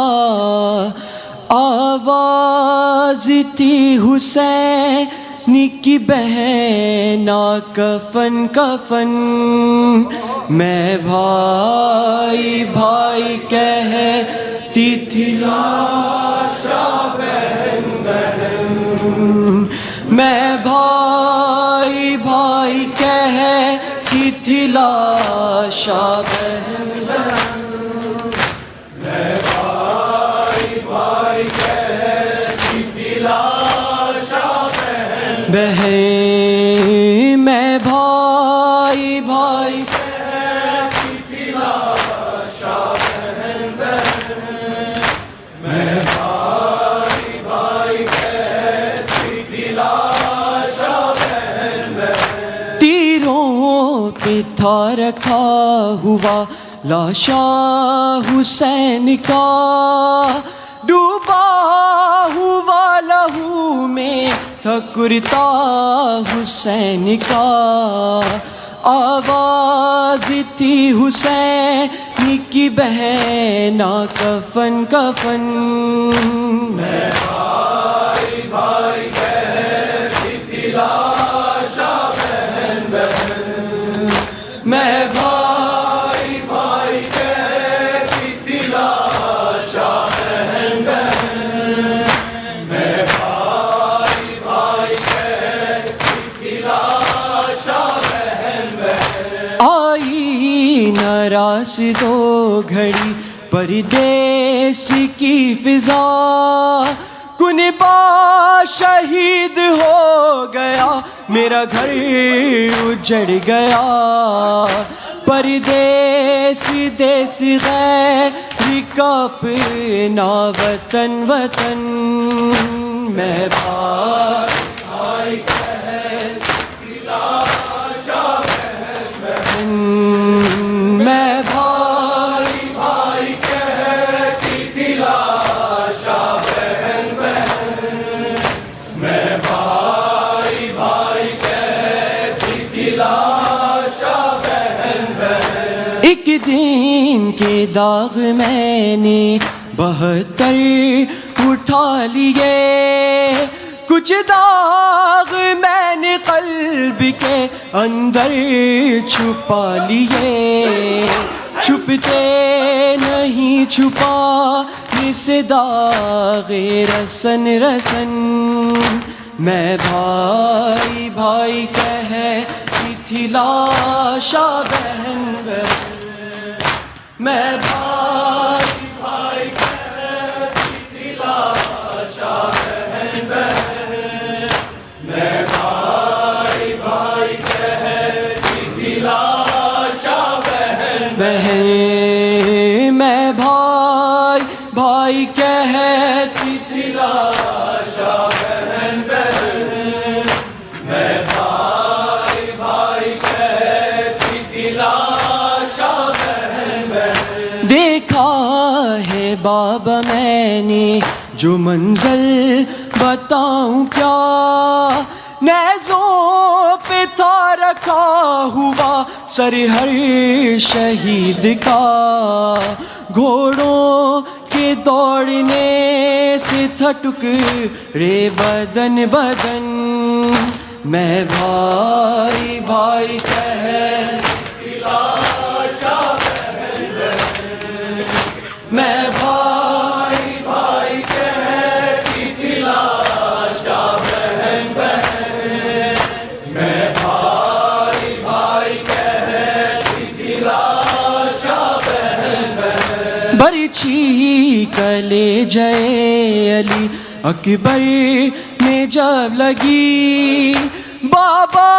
آواز تھی حسین کی بہنا کفن کفن، میں بھائی بھائی کہتی تھی لاشا بہن بہن، میں بھائی بھائی کہتی تھی لاشا بہن بہن، میں بھائی بھائی کہتی تھی لاشا بہن بہن، میں بھائی بھائی کہتی تھی لاشا بہن بہن، میں بھائی بھائی کہتی تھی لاشا بہن بہن، تیروں پہ تھا رکھا ہوا لاشا حسین کا، ڈوبا ہوا لہو میں تھا کرتا حسین کا، آواز تھی حسین کی بہنا کفن کفن، میں بھائی بھائی کہتی تھی لاشا بہن بہن، میں بھائی بھائی کہتی تھی لاشا بہن بہن، میں بھائی بھائی کہتی تھی لاشا بہن بہن، آئی ناراض دو گھڑی پردیس کی فضا، کنبہ شہید ہو گیا میرا گھر اجڑ گیا، پردیس دیس غیر کا اپنا وطن وطن، میں بھائی بھائی کہتی لاشا بہن بہن، میں بھائی بھائی کہتی تھی لاشا بہن بہن، میں بھائی بھائی کہتی تھی لاشا بہن بہن، ایک دن کے داغ میں نے 72 اٹھا لیے، کچھ داغ میں نے قلب کے اندر چھپا لیے، چھپتے نہیں چھپانے سے داغ رسن رسن، میں بھائی بھائی کہتی تھی لاشا بہن بہن، میں بھائی بھائی کہتی تھی لاشا بہن بہن، میں بھائی بھائی کہتی تھی لاشا بہن بہن، میں بھائی بھائی کہتی تھی لاشا بہن بہن، میں بھائی بھائی کہتی تھی لاشا بہن بہن، دیکھا ہے بابا میں نے جو منزل بتاؤں کیا، نیزوں پہ تھا رکھا ہوا سر ہر شہید کا، گھوڑوں کے دوڑنے سے تھا ٹکڑے بدن بدن، میں بھائی بھائی کہہ میں بھائی بھائی کہتی تھی لاشا بہن بہن، میں بھائی بھائی کہتی تھی لاشا بہن بہن، برچھی کلے جے علی اکبر میں جب لگی، بابا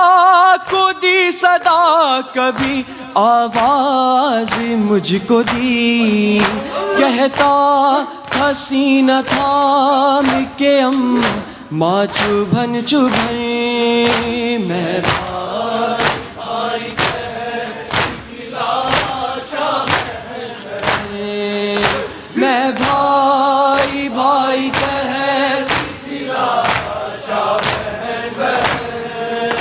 کو دی صدا کبھی آواز مجھ کو دی، کہتا تھا سینہ تھام کے اماں چبھن چبھن، میں بھائی کہتی لاشا بہن بہن، میں بھائی بھائی کہتی لاشا بہن بہن،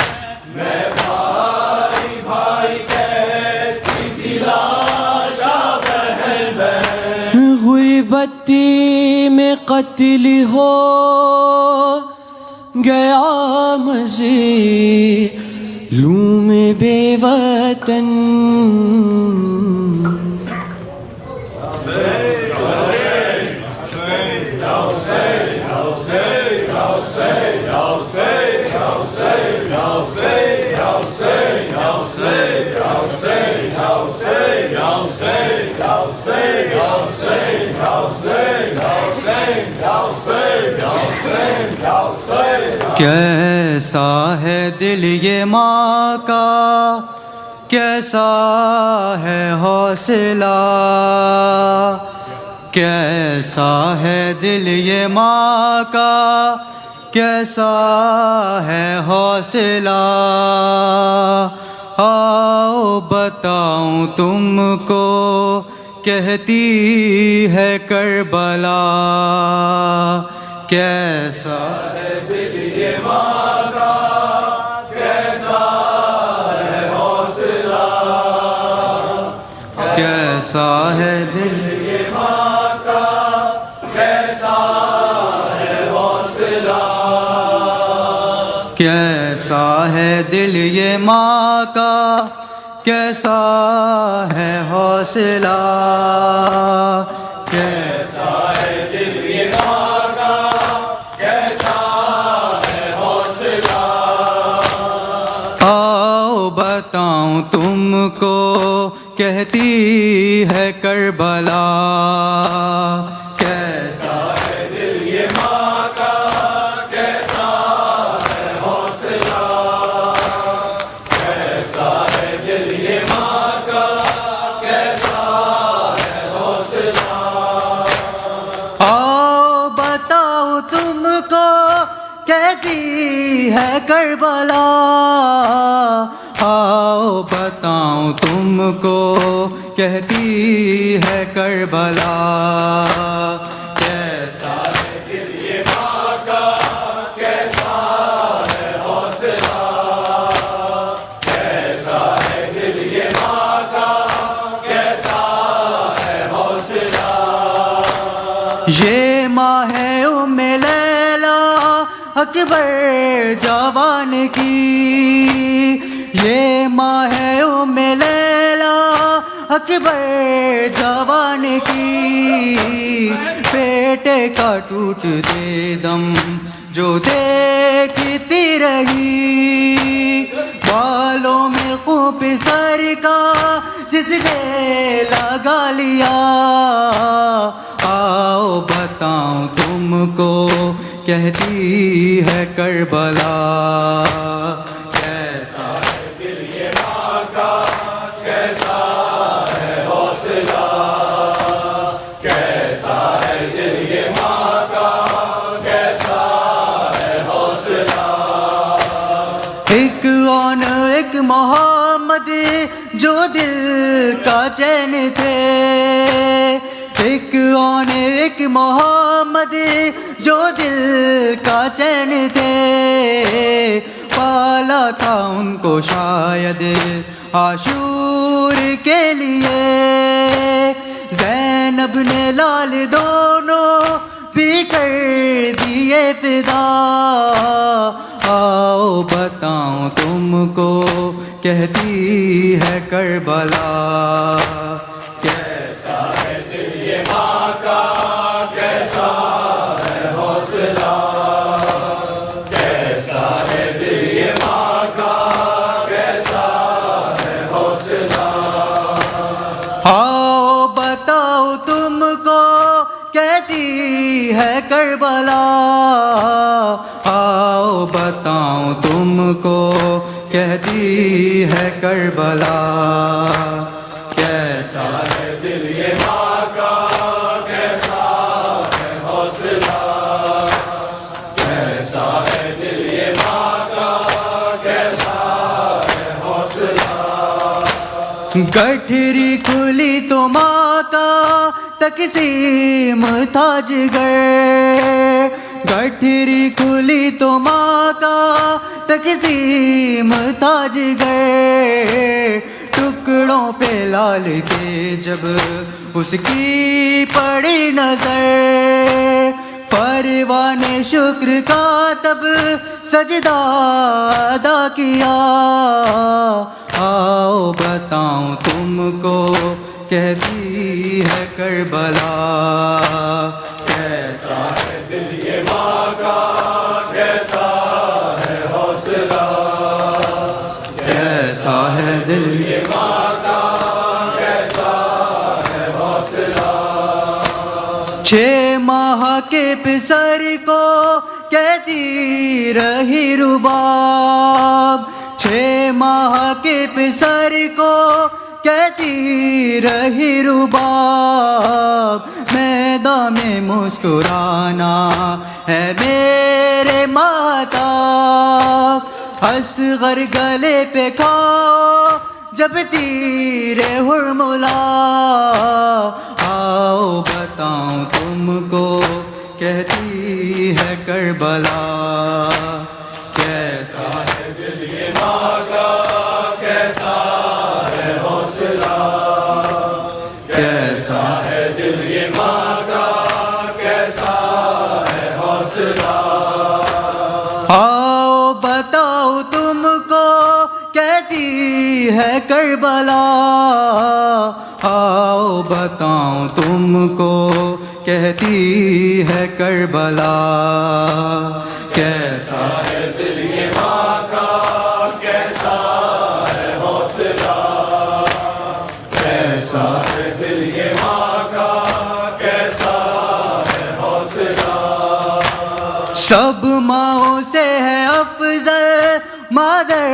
میں بھائی بھائی کہتی تھی لاشا بہن بہن، غربتی میں قتل ہو گیا مظلوم بے وطن، کیسا ہے دل یہ ماں کا، کیسا ہے حوصلہ، کیسا ہے دل یہ ماں کا، کیسا ہے حوصلہ، آؤ بتاؤں تم کو کہتی ہے کربلا، کیسا ہے دل یہ ماں کا، کیسا ہے حوصلہ، کیسا ہے دل یہ ماں کا، کیسا ہے حوصلہ، کیسا ہے دل یہ ماں کا، کیسا ہے حوصلہ، کیسا ہے دل یہ ماں کا، کیسا ہے حوصلہ، آؤ بتاؤں تم کو کہتی ہے کربلا، کیسا ہے دل یہ ماں کا، کیسا ہے حوصلہ، کیسا ہے دل یہ ماں کا، کیسا ہے حوصلہ، آؤ بتاؤ تم کو کہتی ہے کربلا، آؤ بتاؤں تم کو کہتی ہے کربلا، کیسا ہے دل یہ ماں کا، کیسا ہے حوصلہ، کیسا ہے دل یہ ماں کا، کیسا ہے حوصلہ، یہ ماں ہے ام لیلا اکبر جوان کی، یہ ماں ہے ام لیلا اکبر جوان کی، بیٹے کا ٹوٹتے دم جو دیکھتی رہی، بالوں میں خوب سر کا جس نے لگا لیا، آؤ بتاؤں تم کو کہتی ہے کربلا، کیسا ہے دل یہ ماں کا، کیسا ہے حوصلہ، کیسا ہے دل یہ ماں کا، کیسا ہے حوصلہ، ایک اون ایک محمد جو دل کا چین تھے، ایک اون ایک محمد جو دل کا چین تھے، پالا تھا ان کو شاید عاشور کے لیے زینب نے لال دونوں بھی کر دیے فدا. آؤ بتاؤں تم کو کہتی ہے کربلا. کیسا ہے دل یہ ماں کا کیسا ہے حوصلہ. کیسا ہے دل یہ ماں کا کیسا ہے حوصلہ. آؤ بتاؤ تم کو کہتی ہے کربلا. آؤ بتاؤں تم کو کہتی ہے کربلا. کیسا ہے دل یہ ماں کا کیسا ہے حوصلہ. کیسا ہے دل یہ ماں کا کیسا ہے حوصلہ. گٹھری کھلی تو ماں کا تقسیم تھا جگر. گٹھری کھلی تو ماں کا تقسیم تھا جگر. ٹکڑوں پہ لال کے جب اس کی پڑی نظر پروان شکر کا تب سجدہ ادا کیا. آؤ بتاؤں تم کو کہتی ہے کربلا. کیسا ہے دل یہ ماں کا کیسا ہے حوصلہ. کیسا ہے دل یہ ماں کا کیسا ہے حوصلہ. 6 ماہ کے پسر کو کہتی رہی رباب. 6 ماہ کے پسر کو کہتی رہی رباب. میدان میں مسکرانا ہے میرے مہتاب. اصغر گلے پہ کھاؤ جب تیر حرملا. آؤ بتاؤں تم کو کہتی ہے کربلا. کیسا ہے دل یہ ماں کا کیسا ہے حوصلہ. کیسا ہے دل یہ ماں کا کیسا ہے حوصلہ. آؤ بتاؤ تم کو کہتی ہے کربلا. آؤ بتاؤں تم کو کہتی ہے کربلا. کیسا ہے دل یہ ماں کا کیسا ہے حوصلہ. کیسا ہے دل یہ ماں کا کیسا ہے حوصلہ. سب ماؤں سے ہے افضل مادر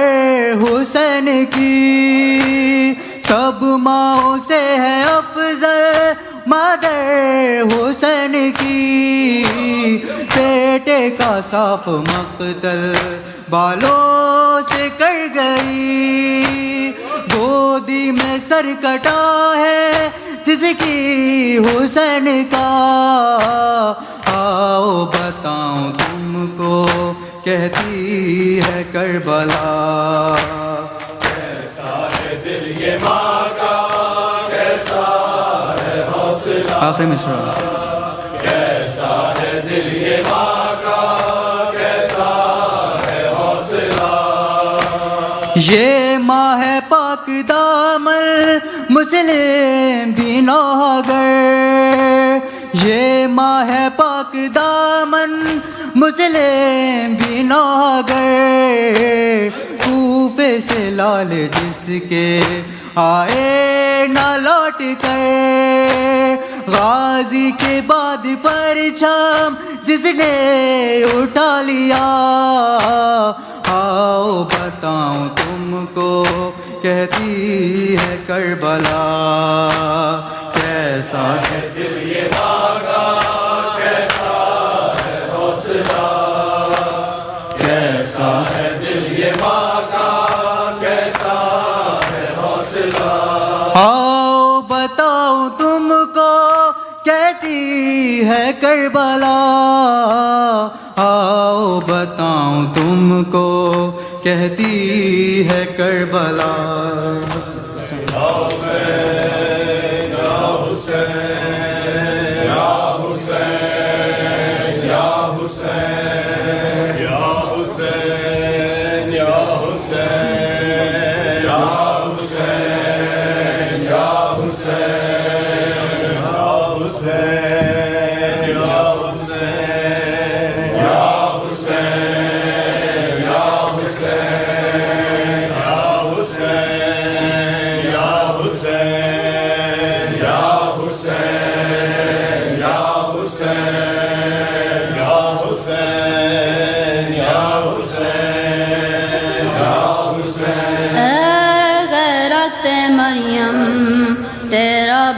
حسین کی. سب ماؤں سے ہے افضل مادر حسین کی. بیٹے کا صاف مقتل بالوں سے کر گئی. گودی میں سر کٹا ہے جس کی حسین کا. آؤ بتاؤں تم کو کہتی ہے کربلا. کیسا ہے دل یہ ماں کا کیسا ہے حوصلہ. آخری مصرع. کیسا ہے دل یہ ماں کا کیسا ہے حوصلہ. یہ ماں ہے پاک دامن مسلم بھی نوگر. یہ ماں ہے پاک دامن مسلم بھی نوگر. کوفے سے لال جس کے آئے نہ لوٹ کر. غازی کے بعد پرچم جس نے اٹھا لیا. آؤ بتاؤں تم کو کہتی ہے کربلا. کیسا ہے دل یہ ماں کا کیسا ہے حوصلہ. کیسا ہے دل یہ ماں کا کیسا ہے حوصلہ. آؤ بتاؤ تم کو کہتی ہے کربلا. آؤ بتاؤں تم کو کہتی ہے کربلا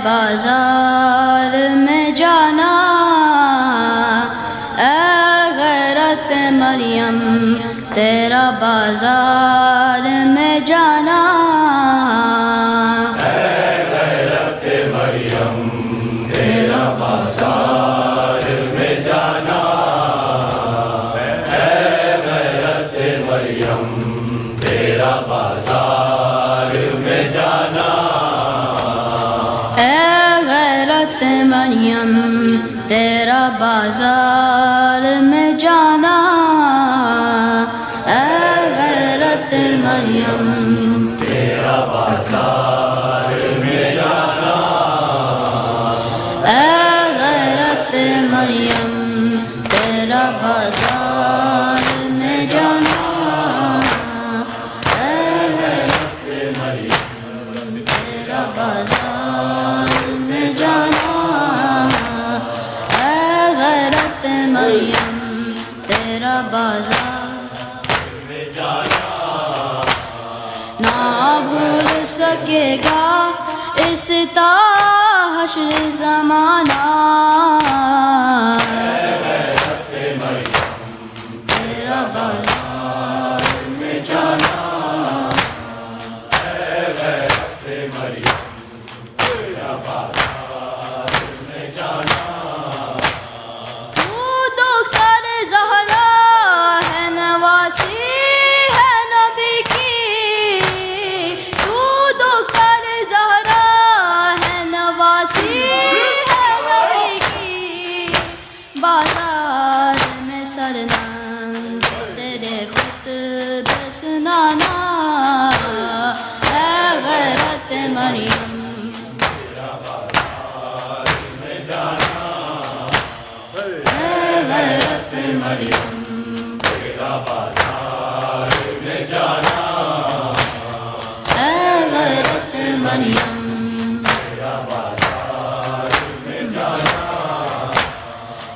بازار میں جانا اے غیرت مریم تیرا بازار میں جانا اے غیرت مریم تیرا بازار میں جانا اے غیرت مریم تیرا بازار میں جانا مریم تیرا بازار میں جانا اے غیرت مریم تیرا بازار میں جانا اے غیرت مریم تیرا بازار میں جانا اے غیرت مریم تیرا بازار میں جانا اے غیرت مریم تیرا بازار میں جانا نہ بھول سکے گا اس تا حشر زمانہ اے غیرت مریم تیرا بازار میں جانا اے غیرت مریم تیرا بازار میں جانا تو دختر زہرا ہے نواسی ہے نبی کی تو دختر زہرا ہے نواسی ہے نبی کی بازار میں سرنگ تیرے خطبے سنانا اے غیرت مریم غیرت مریم تیرا بازار میں جانا اے غیرت مریم تیرا بازار میں جانا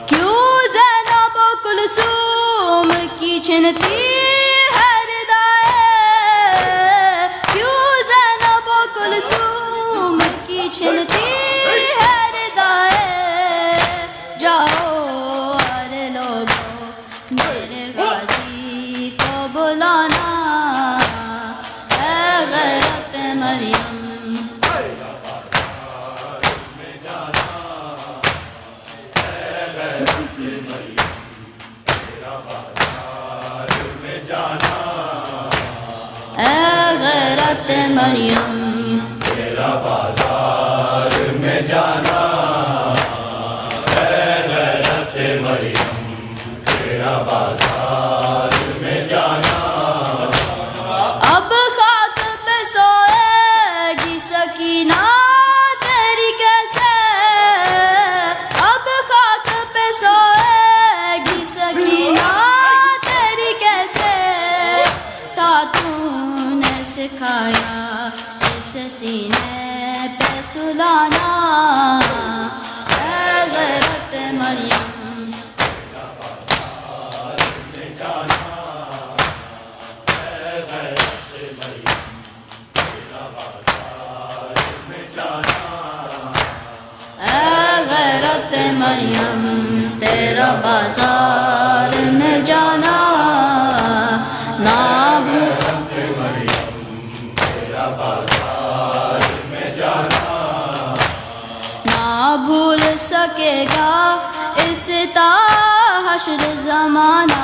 کیوں زینب و کلثوم کی چھنتی ہے ردائے کیوں زینب و کلثوم کی چھنتی ہے ردائے جاؤ بلانا اے غیرت مریم تیرا بازار میں جانا اے غیرت مریم تیرا بازار میں جانا اے غیرت مریم تیرا بازار میں جانا اے غیرت مریم تیرا بازار میں جانا اب خاک پہ سوئے گی سکینہ تیری کیسے اب خاک پہ سوئے گی سکینہ تیری کیسے تا تو نے سکھایا اس سینے پہ سلانا اے غیرت مریم مریم تیرا بازار میں جانا نہ مریم تیرا بازار میں جانا نہ بھول سکے گا اس تا حشر زمانہ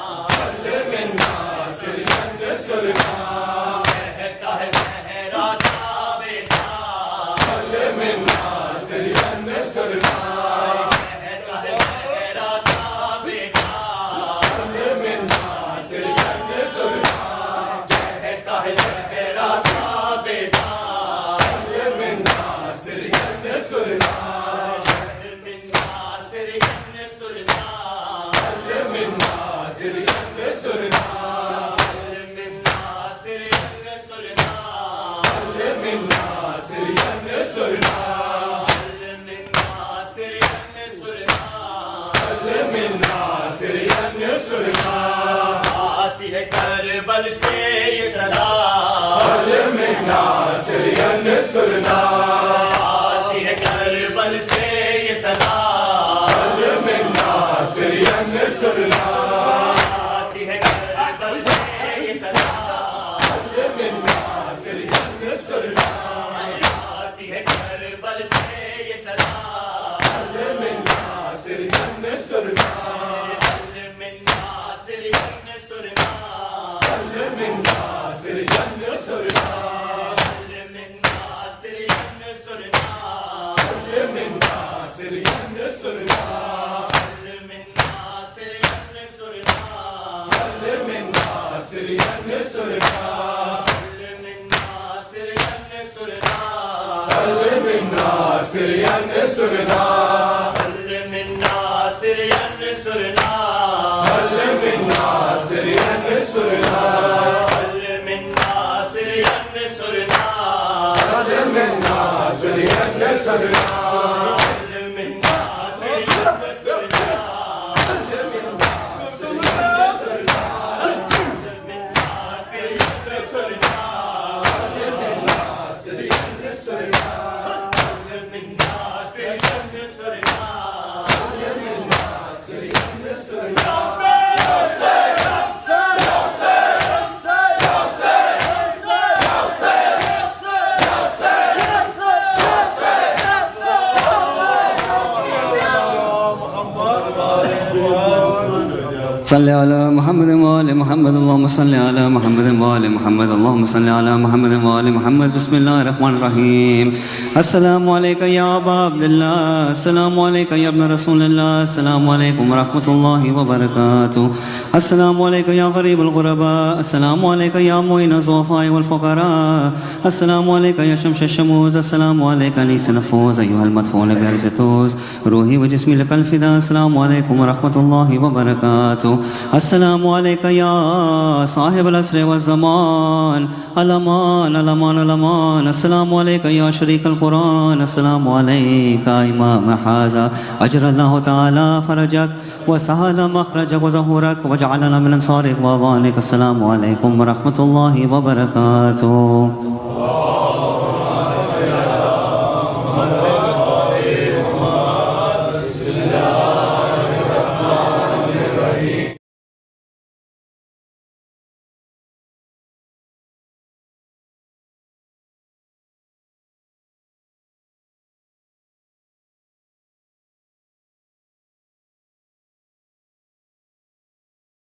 سننا آتی ہے کربل سے یہ صدا علم ناصرین سننا آتی ہے کربل سے یہ صدا علم ناصرین سننا آتی ہے کربل سے یہ صدا علم ناصرین سننا آتی ہے کربل سے یہ صدا علم ناصرین سننا علم ناصرین سننا علم ناصرین سننا علم ناصرین سننا علم ناصرین سننا علم ناصرین سننا علم ناصرین سننا علم ناصرین سننا علم ناصرین سننا علم ناصرین سننا علم ناصرین سننا علم ناصرین سننا علم ناصرین سننا علم ناصرین سننا علم ناصرین سننا علم ناصرین سننا علم ناصرین سننا علم ناصرین سننا علم ناصرین سننا صل على محمد وآل محمد اللهم صل على محمد وآل محمد اللهم صل على محمد وآل محمد بسم الله الرحمن الرحيم السلام عليك يا أبا عبد الله السلام عليك يا ابن رسول الله السلام عليكم ورحمة الله وبركاته السلام عليك يا غريب الغرباء السلام عليك يا معين الضعفاء والفقراء السلام عليك يا شمس الشموس السلام عليك أنيس النفوس أيها المدفون بأرض التوس روحي وجسمي لك الفداء السلام عليكم ورحمة الله وبركاته السلام عليك يا صاحب العصر والزمان الأمان الأمان الأمان السلام عليك يا شريك القرآن السلام عليك إمام هذا أجر الله تعالى فرجك وسهل مخرجك وظهورك وجعلنا من أنصارك وأعوانك السلام عليكم ورحمة الله وبركاته